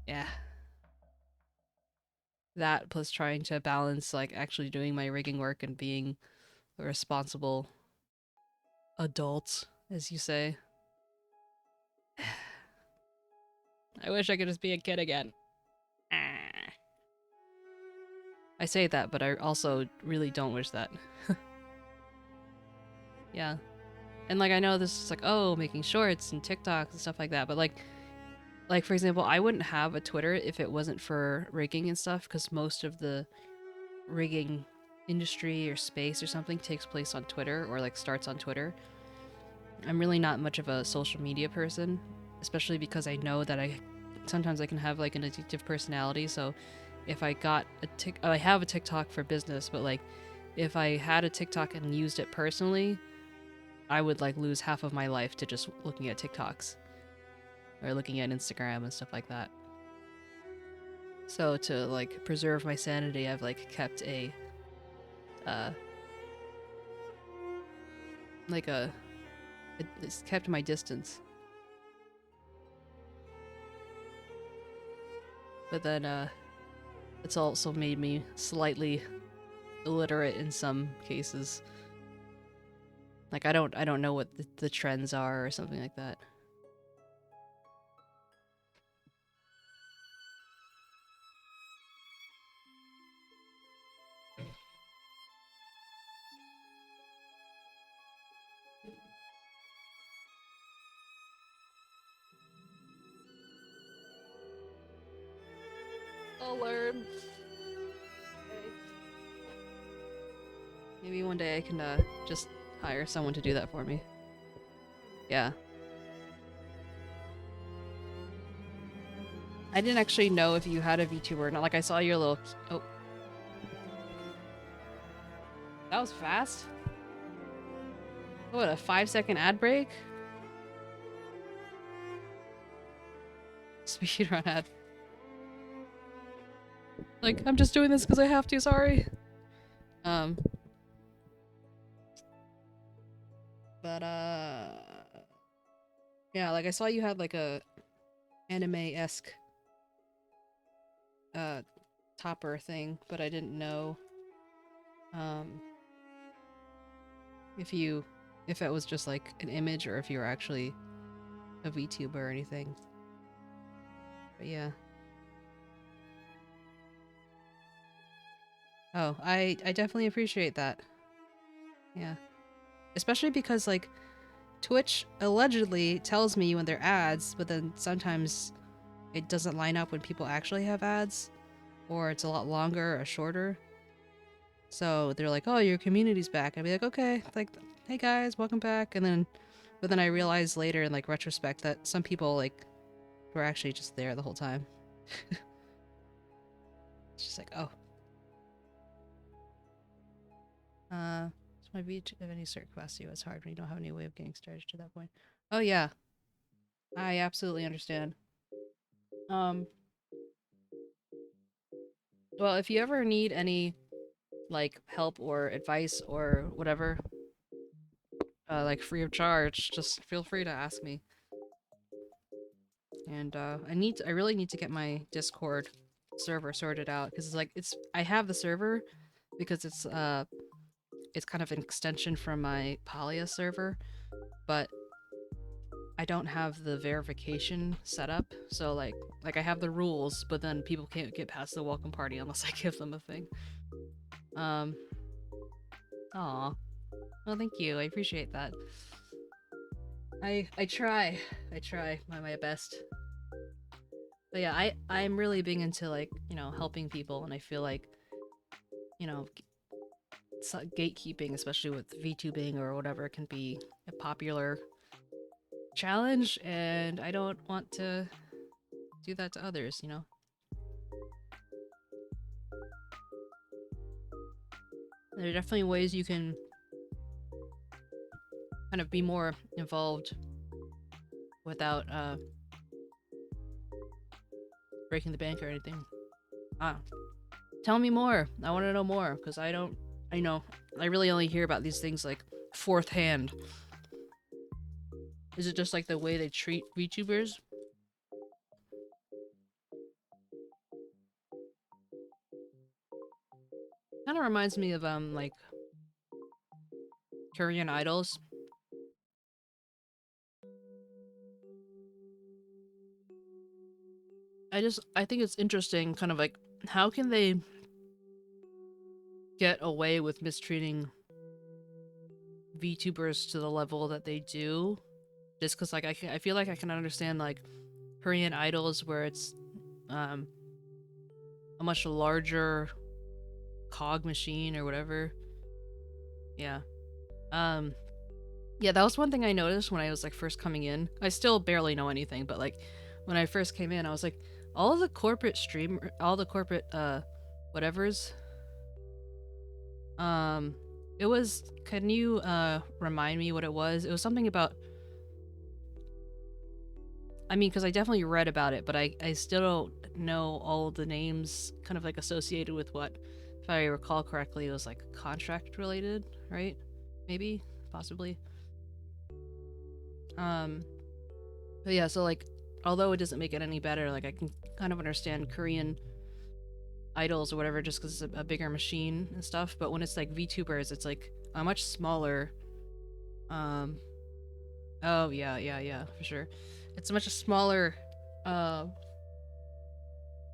yeah. That plus trying to balance like actually doing my rigging work and being a responsible adults, as you say. I wish I could just be a kid again. I say that, but I also really don't wish that. Yeah. And like I know this is like, oh, making shorts and TikToks and stuff like that, but like for example, I wouldn't have a Twitter if it wasn't for rigging and stuff, because most of the rigging industry or space or something takes place on Twitter or like starts on Twitter. I'm really not much of a social media person, especially because I know that sometimes I can have like an addictive personality. So if I got I have a TikTok for business, but like if I had a TikTok and used it personally, I would like lose half of my life to just looking at TikToks or looking at Instagram and stuff like that. So to like preserve my sanity, I've like kept a like a it's kept my distance. But then it's also made me slightly illiterate in some cases. Like I don't know what the trends are or something like that. I'll learn. Okay. Maybe one day I can just hire someone to do that for me. Yeah. I didn't actually know if you had a VTuber or not. Like I saw your little oh. That was fast. What, a 5-second ad break? Speedrun ad. Like, I'm just doing this because I have to, sorry. But yeah, like I saw you had like a anime-esque topper thing, but I didn't know if it was just like an image or if you were actually a VTuber or anything. But yeah. Oh, I definitely appreciate that. Yeah. Especially because like Twitch allegedly tells me when they're ads, but then sometimes it doesn't line up when people actually have ads, or it's a lot longer or shorter. So they're like, "Oh, your community's back." I'd be like, "Okay," like, "Hey guys, welcome back." But then I realized later in like retrospect that some people like were actually just there the whole time. It's just like, oh, this might be of any certain capacity. It's hard when you don't have any way of getting started to that point. Oh yeah, I absolutely understand. Well, if you ever need any like help or advice or whatever, like free of charge, just feel free to ask me. And I really need to get my Discord server sorted out because I have the server because it's kind of an extension from my Palia server, but I don't have the verification set up. So like I have the rules, but then people can't get past the welcome party unless I give them a thing. Aw. Well, thank you. I appreciate that. I try. I try my best. But yeah, I'm really big into like, you know, helping people, and I feel like, you know, gatekeeping, especially with VTubing or whatever, can be a popular challenge, and I don't want to do that to others, you know? There are definitely ways you can kind of be more involved without breaking the bank or anything. Tell me more. I want to know more, because I really only hear about these things like fourth hand. Is it just like the way they treat VTubers? Kind of reminds me of like Korean idols. I think it's interesting, kind of like, how can they get away with mistreating VTubers to the level that they do? Just because, like, I feel like I can understand, like, Korean idols where it's um a much larger cog machine or whatever. Yeah. Um, yeah, that was one thing I noticed when I was like first coming in. I still barely know anything, but like when I first came in, I was like, all the corporate whatevers. Um, it was. Can you remind me what it was? It was something about. I mean, because I definitely read about it, but I still don't know all the names kind of like associated with what, if I recall correctly, it was like contract related, right? Maybe, possibly. Um, but yeah, so like, although it doesn't make it any better, like I can kind of understand Korean idols or whatever just because it's a bigger machine and stuff. But when it's like VTubers, it's like a much smaller. Um, oh yeah, for sure. It's a much smaller, uh,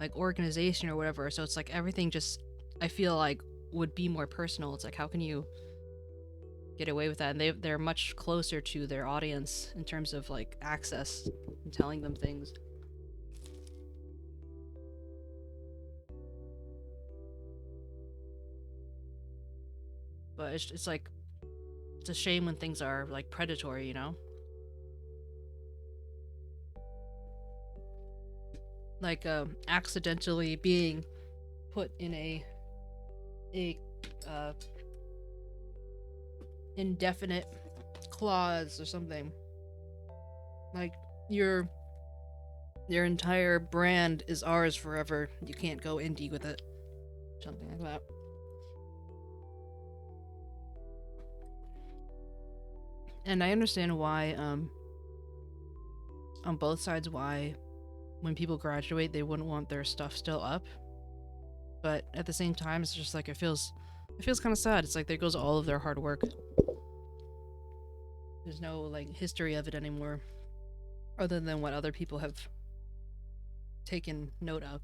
like organization or whatever. So it's like everything just, I feel like, would be more personal. It's like, how can you get away with that? And they're much closer to their audience in terms of like access and telling them things. But it's like, it's a shame when things are like predatory, you know? Like accidentally being put in a uh indefinite clause or something. Like your entire brand is ours forever. You can't go indie with it. Something like that. And I understand why on both sides why when people graduate they wouldn't want their stuff still up. But at the same time it's just like it feels kind of sad. It's like there goes all of their hard work. There's no like history of it anymore other than what other people have taken note of.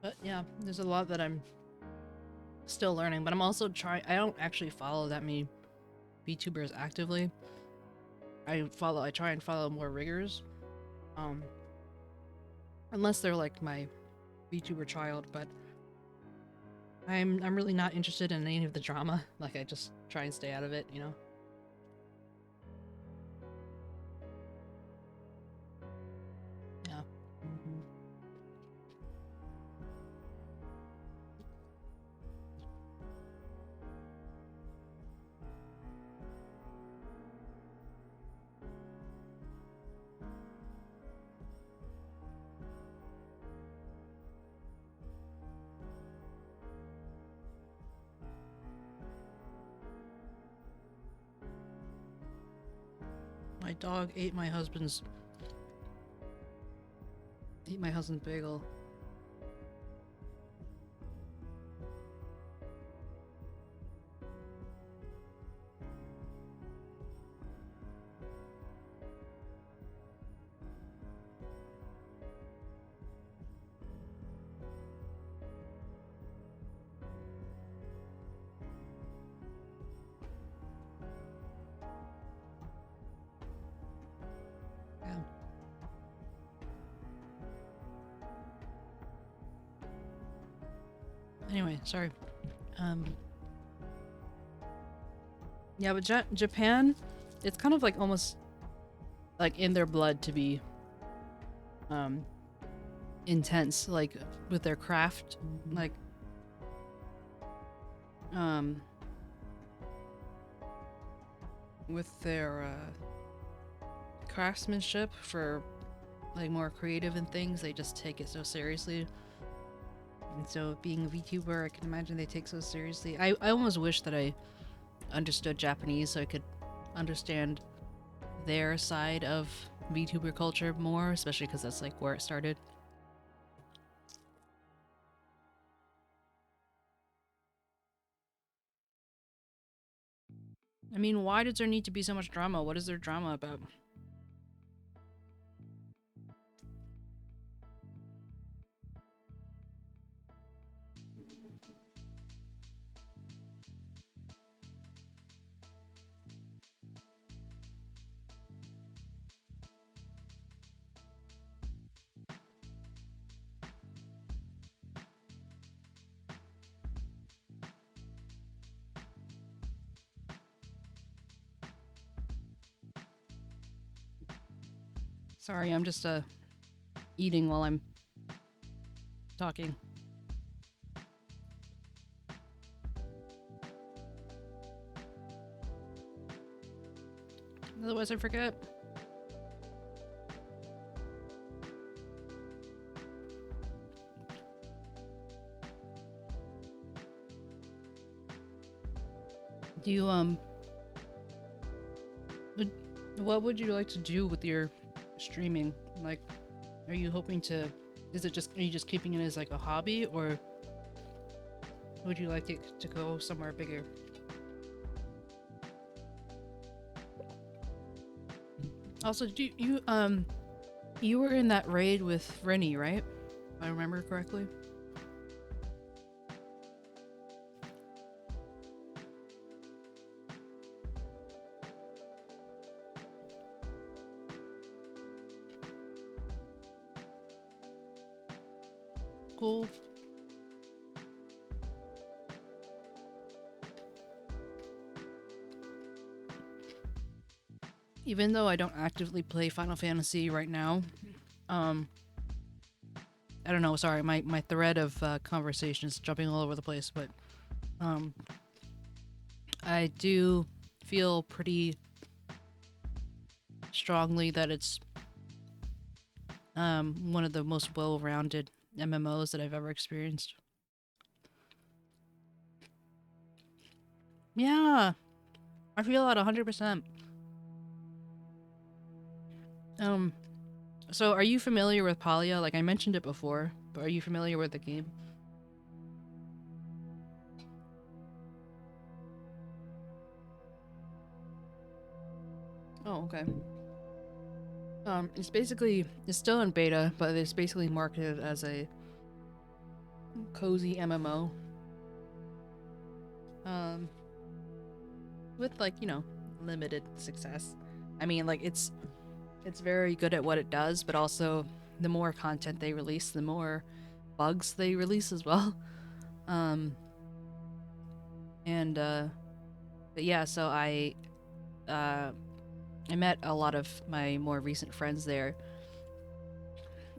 But yeah, there's a lot that I'm still learning, but I'm also trying. I don't actually follow that many VTubers actively. I try and follow more riggers. Um, unless they're like my VTuber child, but I'm really not interested in any of the drama. Like I just try and stay out of it, you know? Yeah. My dog ate my husband's bagel. Yeah. Anyway, sorry. Um. Yeah, but Japan, it's kind of like almost like in their blood to be um intense, like with their craft, like um with their craftsmanship for like more creative and things. They just take it so seriously. And so being a VTuber, I can imagine they take so seriously. I almost wish that I understood Japanese so I could understand their side of VTuber culture more, especially because that's like where it started. I mean, why does there need to be so much drama? What is there drama about? Sorry, I'm just eating while I'm talking. Otherwise I forget. Do you what would you like to do with your streaming? Like, are you hoping to, are you just keeping it as like a hobby, or would you like it to go somewhere bigger? Also, you were in that raid with Rennie, right? If I remember correctly. Cool. Even though I don't actively play Final Fantasy right now, I don't know, sorry, my thread of conversation is jumping all over the place, but I do feel pretty strongly that it's one of the most well-rounded MMOs that I've ever experienced. Yeah, I feel that 100%. So are you familiar with Palia? Like, I mentioned it before, but are you familiar with the game? Oh, okay. It's still in beta, but it's basically marketed as a cozy MMO. With, like, you know, limited success. I mean, like, it's very good at what it does, but also the more content they release, the more bugs they release as well. But yeah, so I met a lot of my more recent friends there,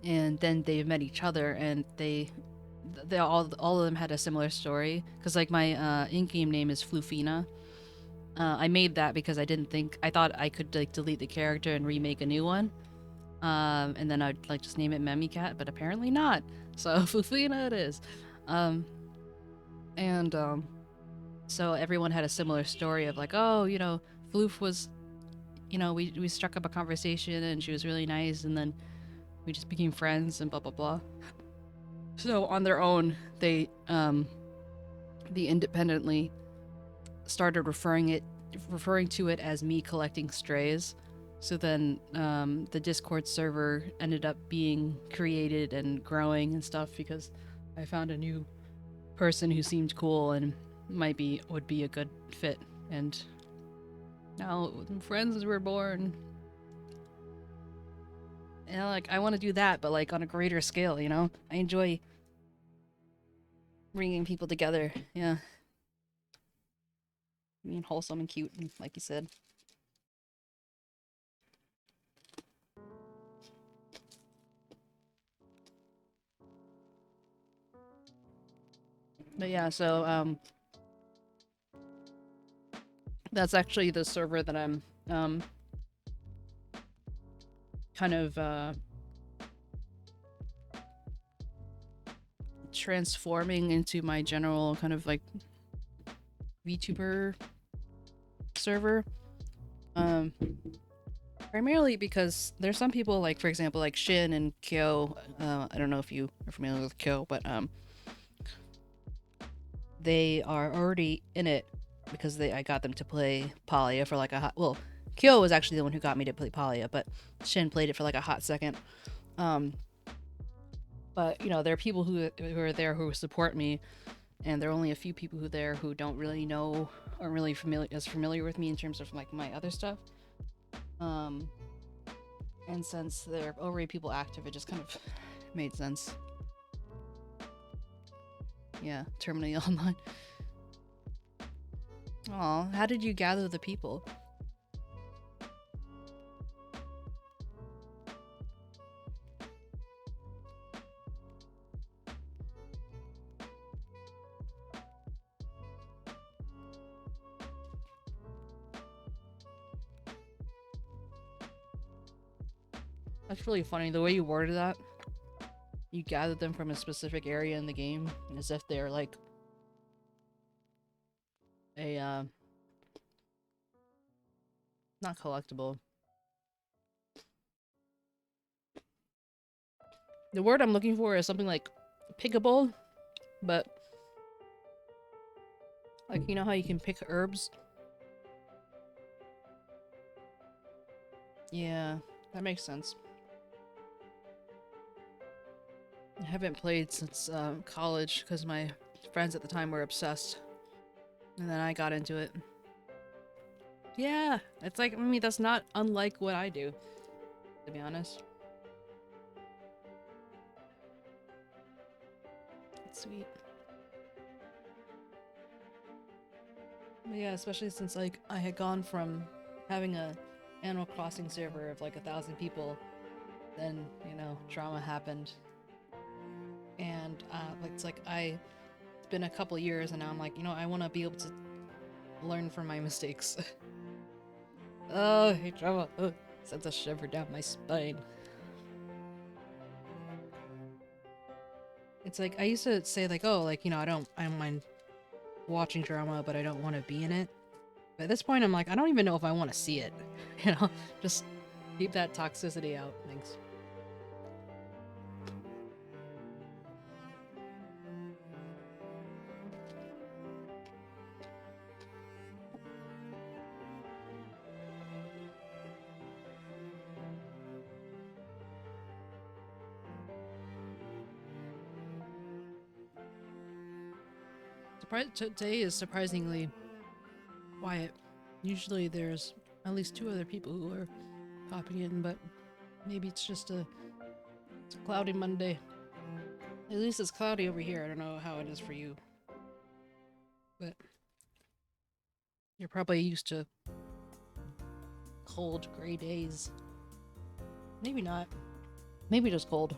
and then they met each other, and they all of them had a similar story. Because, like, my in-game name is Flufina. I made that because I thought I could, like, delete the character and remake a new one, and then I'd, like, just name it Memicat, but apparently not. So Flufina it is. So everyone had a similar story of, like, oh, you know, Floof was, you know, we struck up a conversation and she was really nice, and then we just became friends and blah blah blah. So on their own, they independently started referring to it as me collecting strays. So then the Discord server ended up being created and growing and stuff because I found a new person who seemed cool and would be a good fit, and now friends were born. You know, like, I want to do that, but, like, on a greater scale, you know? I enjoy bringing people together, yeah. Being wholesome and cute, like you said. But yeah, so, that's actually the server that I'm, kind of, transforming into my general kind of like VTuber server. Primarily because there's some people, like for example like Shin and 𝗟𝗀. I don't know if you are familiar with 𝗟𝗀, but they are already in it because I got them to play Palia for like a hot, well, 𝗟𝗀 was actually the one who got me to play Palia, but Shin played it for like a hot second. But you know, there are people who are there who support me, and there are only a few people who there who don't really know or really familiar with me in terms of like my other stuff. And since there are already people active, it just kind of made sense. Yeah, terminally online. Aw, how did you gather the people? That's really funny, the way you worded that. You gathered them from a specific area in the game, as if they're like a not collectible. The word I'm looking for is something like pickable, but like, you know how you can pick herbs? Yeah, that makes sense. I haven't played since college because my friends at the time were obsessed, and then I got into it. Yeah, it's like, I mean, that's not unlike what I do, to be honest. It's sweet. But yeah, especially since like I had gone from having a Animal Crossing server of like 1,000 people, then, you know, drama happened. And it's like it's been a couple years and now I'm like, you know, I want to be able to learn from my mistakes. Oh, I hate drama. Oh, sends a shiver down my spine. It's like, I used to say like, oh, like, you know, I don't mind watching drama, but I don't want to be in it. But at this point, I'm like, I don't even know if I want to see it. You know, just keep that toxicity out. Thanks. Today is surprisingly quiet. Usually there's at least 2 other people who are popping in, but maybe it's just it's a cloudy Monday. At least it's cloudy over here. I don't know how it is for you, but you're probably used to cold, gray days. Maybe not. Maybe just cold.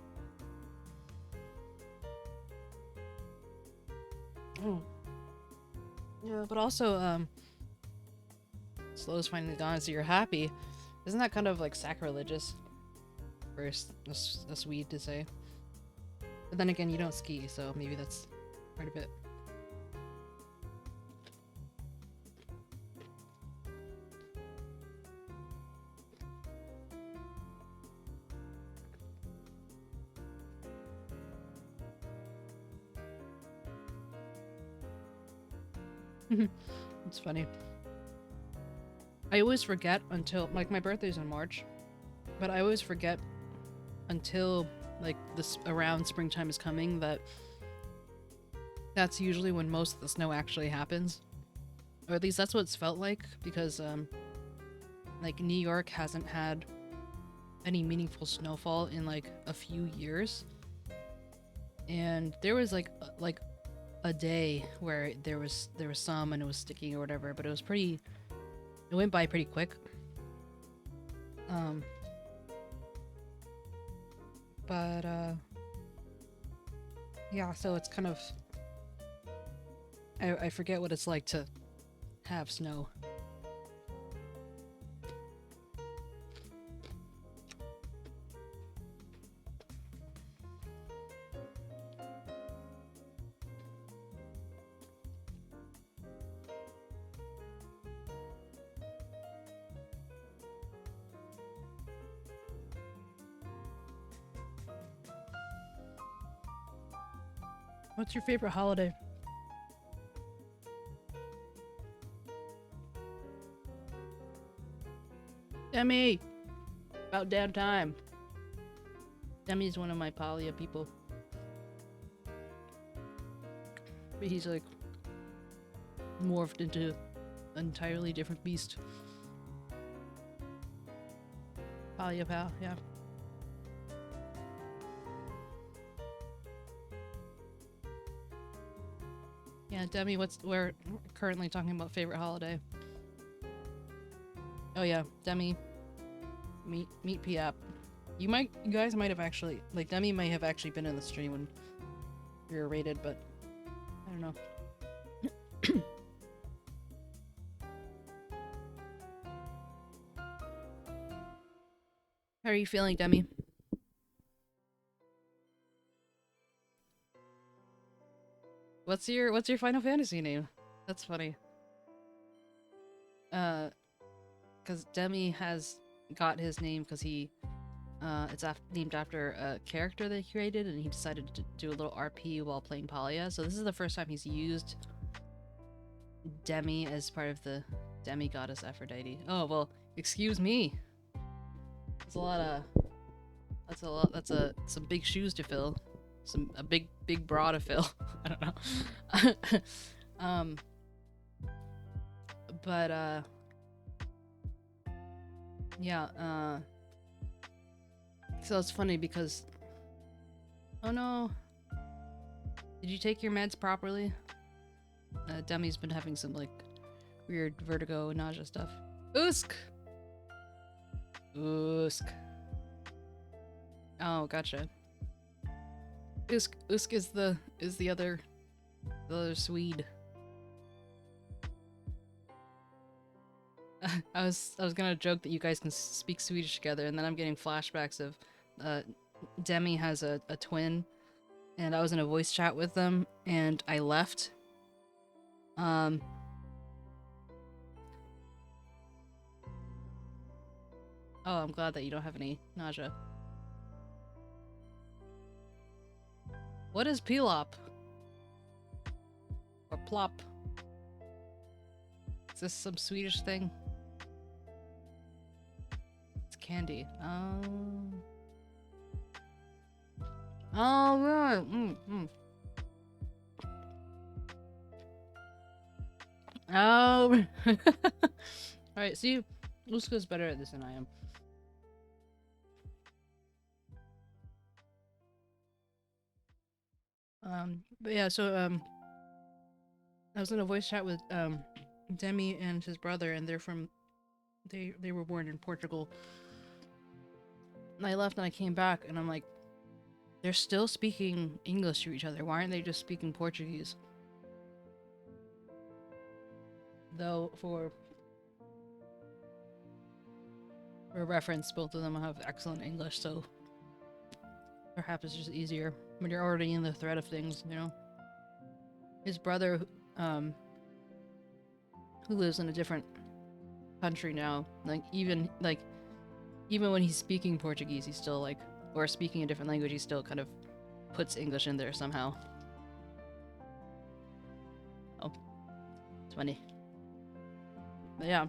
Mm. Yeah, but also, Slow's finally gone, so you're happy. Isn't that kind of like sacrilegious? First, that's weird to say. But then again, you don't ski, so maybe that's quite a bit. It's funny. I always forget until, like, my birthday's in March, but I always forget until, like, this around springtime is coming that that's usually when most of the snow actually happens. Or at least that's what it's felt like, because, like, New York hasn't had any meaningful snowfall in, like, a few years. And there was, like a day where there was some and it was sticking or whatever, but it went by pretty quick. Yeah, so it's kind of, I forget what it's like to have snow. What's your favorite holiday? Demi! About damn time. Demi's one of my Palia people. But he's like morphed into an entirely different beast. Palia pal, yeah. Yeah, Demi, we're currently talking about favorite holiday. Oh yeah, Demi, meet 𝗟𝗶𝗸𝘀. You guys might have actually, like, Demi might have actually been in the stream when we were rated, but I don't know. How are you feeling, Demi? What's your Final Fantasy name? That's funny. Because Demi has got his name because he, it's named after a character that he created, and he decided to do a little RP while playing Palia. So this is the first time he's used Demi as part of the Demi Goddess Aphrodite. Oh well, excuse me. That's a lot of. That's some big shoes to fill. A big bra to fill. I don't know. But yeah, so it's funny because, oh no, did you take your meds properly? Demi's been having some like weird vertigo and nausea stuff. Usk. Oh, gotcha. Usk is the other Swede. I was gonna joke that you guys can speak Swedish together, and then I'm getting flashbacks of Demi has a twin, and I was in a voice chat with them, and I left. Oh, I'm glad that you don't have any nausea. What is 𝗟𝗀𝗀𝘀? Or plop? Is this some Swedish thing? It's candy. Oh. Oh, right. Oh. Alright, see, Uska's better at this than I am. But yeah, so, I was in a voice chat with, Demi and his brother, and they're from, they were born in Portugal. And I left and I came back, and I'm like, they're still speaking English to each other. Why aren't they just speaking Portuguese? Though, for reference, both of them have excellent English, so perhaps it's just easier when you're already in the thread of things, you know? His brother, who lives in a different country now, like, even when he's speaking Portuguese, he's still, like, or speaking a different language, he still kind of puts English in there somehow. Oh. It's funny. But yeah.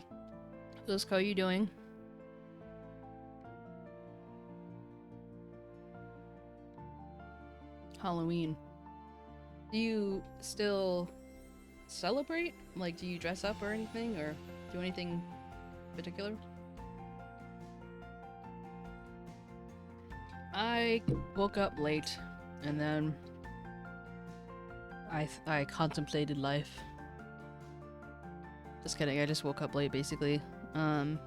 Lusk, how are you doing? Halloween. Do you still celebrate? Like, do you dress up or anything, or do anything particular? I woke up late, and then I contemplated life. Just kidding, I just woke up late, basically. What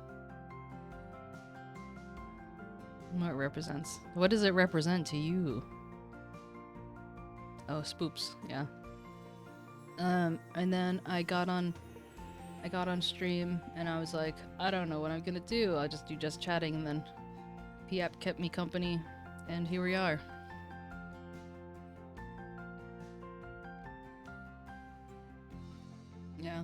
it represents? What does it represent to you? Oh, spoops, yeah. And then I got on stream, and I was like, I don't know what I'm gonna do. I'll just do just chatting, and then 𝗟𝗀𝗀𝘀 kept me company, and here we are. Yeah.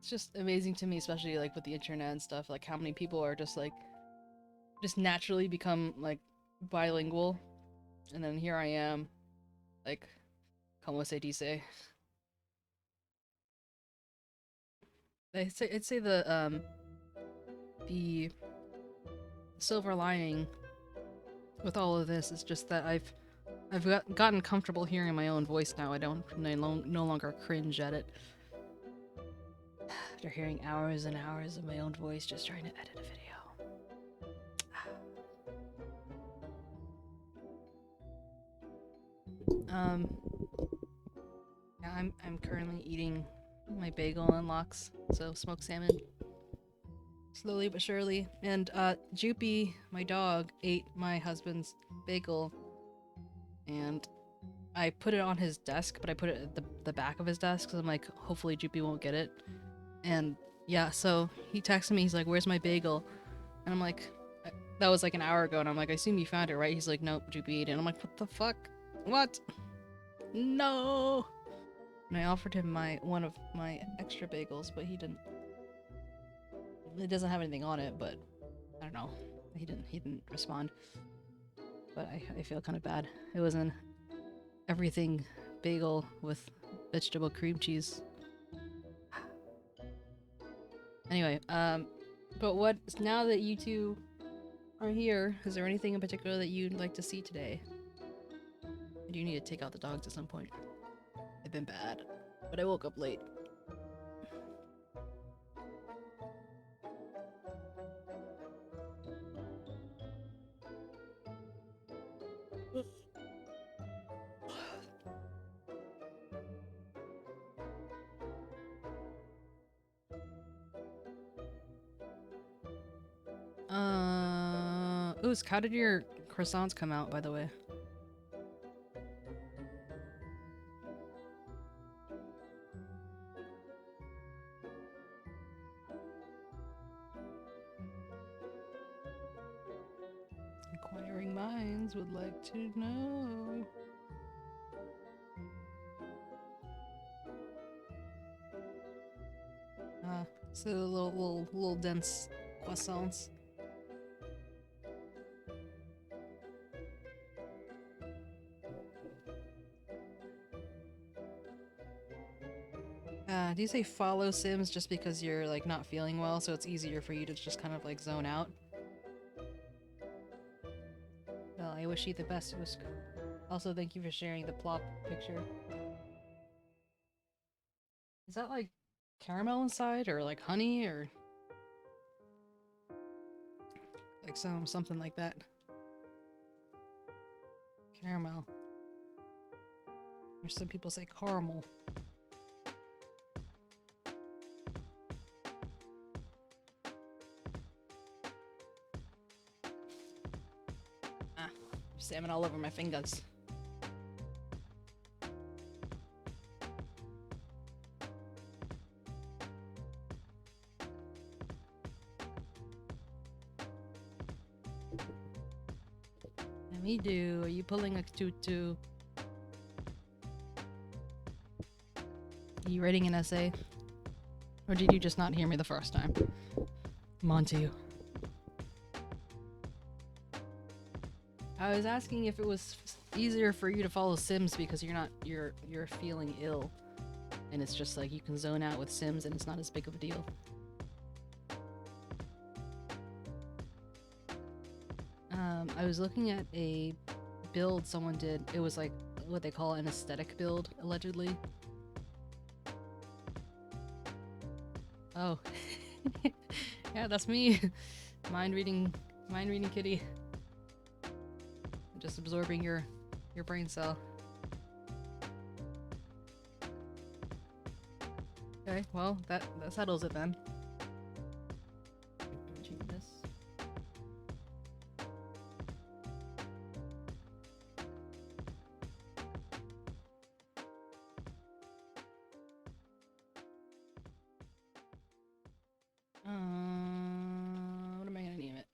It's just amazing to me, especially like with the internet and stuff, like how many people are just like, just naturally become like bilingual, and then here I am, like, como se dice? I'd say the silver lining with all of this is just that I've gotten comfortable hearing my own voice now. I don't no longer cringe at it. After hearing hours and hours of my own voice just trying to edit a video. Yeah, I'm currently eating my bagel and lox, so smoked salmon. Slowly but surely. And 𝗟𝗶, my dog, ate my husband's bagel, and I put it on his desk, but I put it at the back of his desk, so I'm like, hopefully 𝗟𝗶 won't get it. And yeah, so he texted me, he's like, where's my bagel? And I'm like, that was like an hour ago, and I'm like, I assume you found it, right? He's like, nope, 𝗟𝗶 ate it. And I'm like, what the fuck? What? No! And I offered him one of my extra bagels, but he didn't. It doesn't have anything on it, but I don't know. He didn't respond. But I feel kind of bad. It was an everything bagel with vegetable cream cheese. Anyway, but now that you two are here, is there anything in particular that you'd like to see today? I do need to take out the dogs at some point. They've been bad, but I woke up late. Ooh, how did your croissants come out, by the way? Inquiring minds would like to know. So little dense croissants. Do you say follow Sims just because you're like not feeling well, so it's easier for you to just kind of like zone out? Well, I wish you the best. Also, thank you for sharing the plop picture. Is that like caramel inside, or like honey, or like something like that? Caramel. Or some people say caramel. Salmon all over my fingers. Let me do. Are you pulling a tutu? Are you writing an essay? Or did you just not hear me the first time? I'm on to you. I was asking if it was easier for you to follow Sims because you're feeling ill, and it's just like you can zone out with Sims and it's not as big of a deal. I was looking at a build someone did. It was like what they call an aesthetic build, allegedly. Oh. Yeah, that's me. Mind reading kitty. Just absorbing your brain cell. Okay, well, that settles it then. Change this. What am I gonna name it?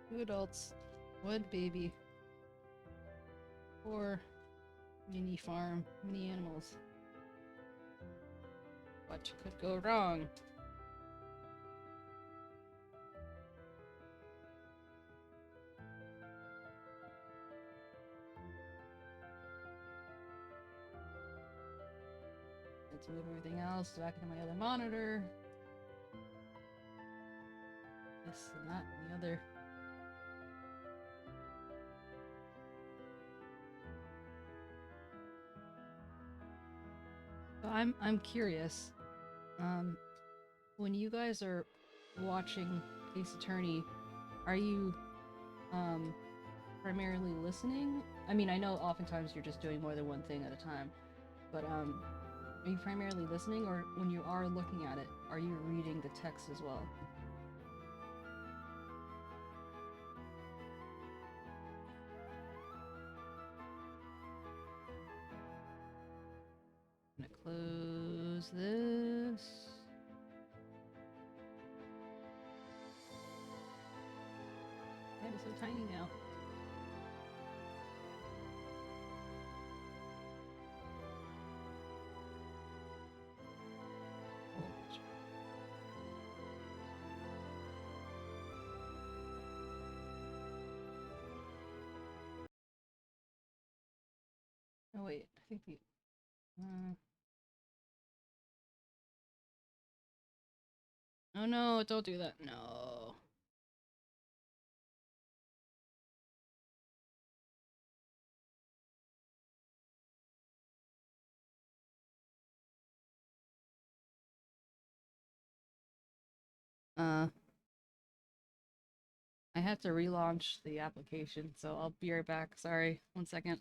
Two adults, one baby, 4 Mini farm, mini animals. What could go wrong? Let's move everything else back into my other monitor. This and that and the other. So I'm curious. When you guys are watching Ace Attorney, are you primarily listening? I mean, I know oftentimes you're just doing more than one thing at a time, but are you primarily listening, or when you are looking at it, are you reading the text as well? I'm gonna close this. Yeah, it's so tiny now. Oh wait, I think the oh no, don't do that. No. I had to relaunch the application, so I'll be right back. Sorry, 1 second.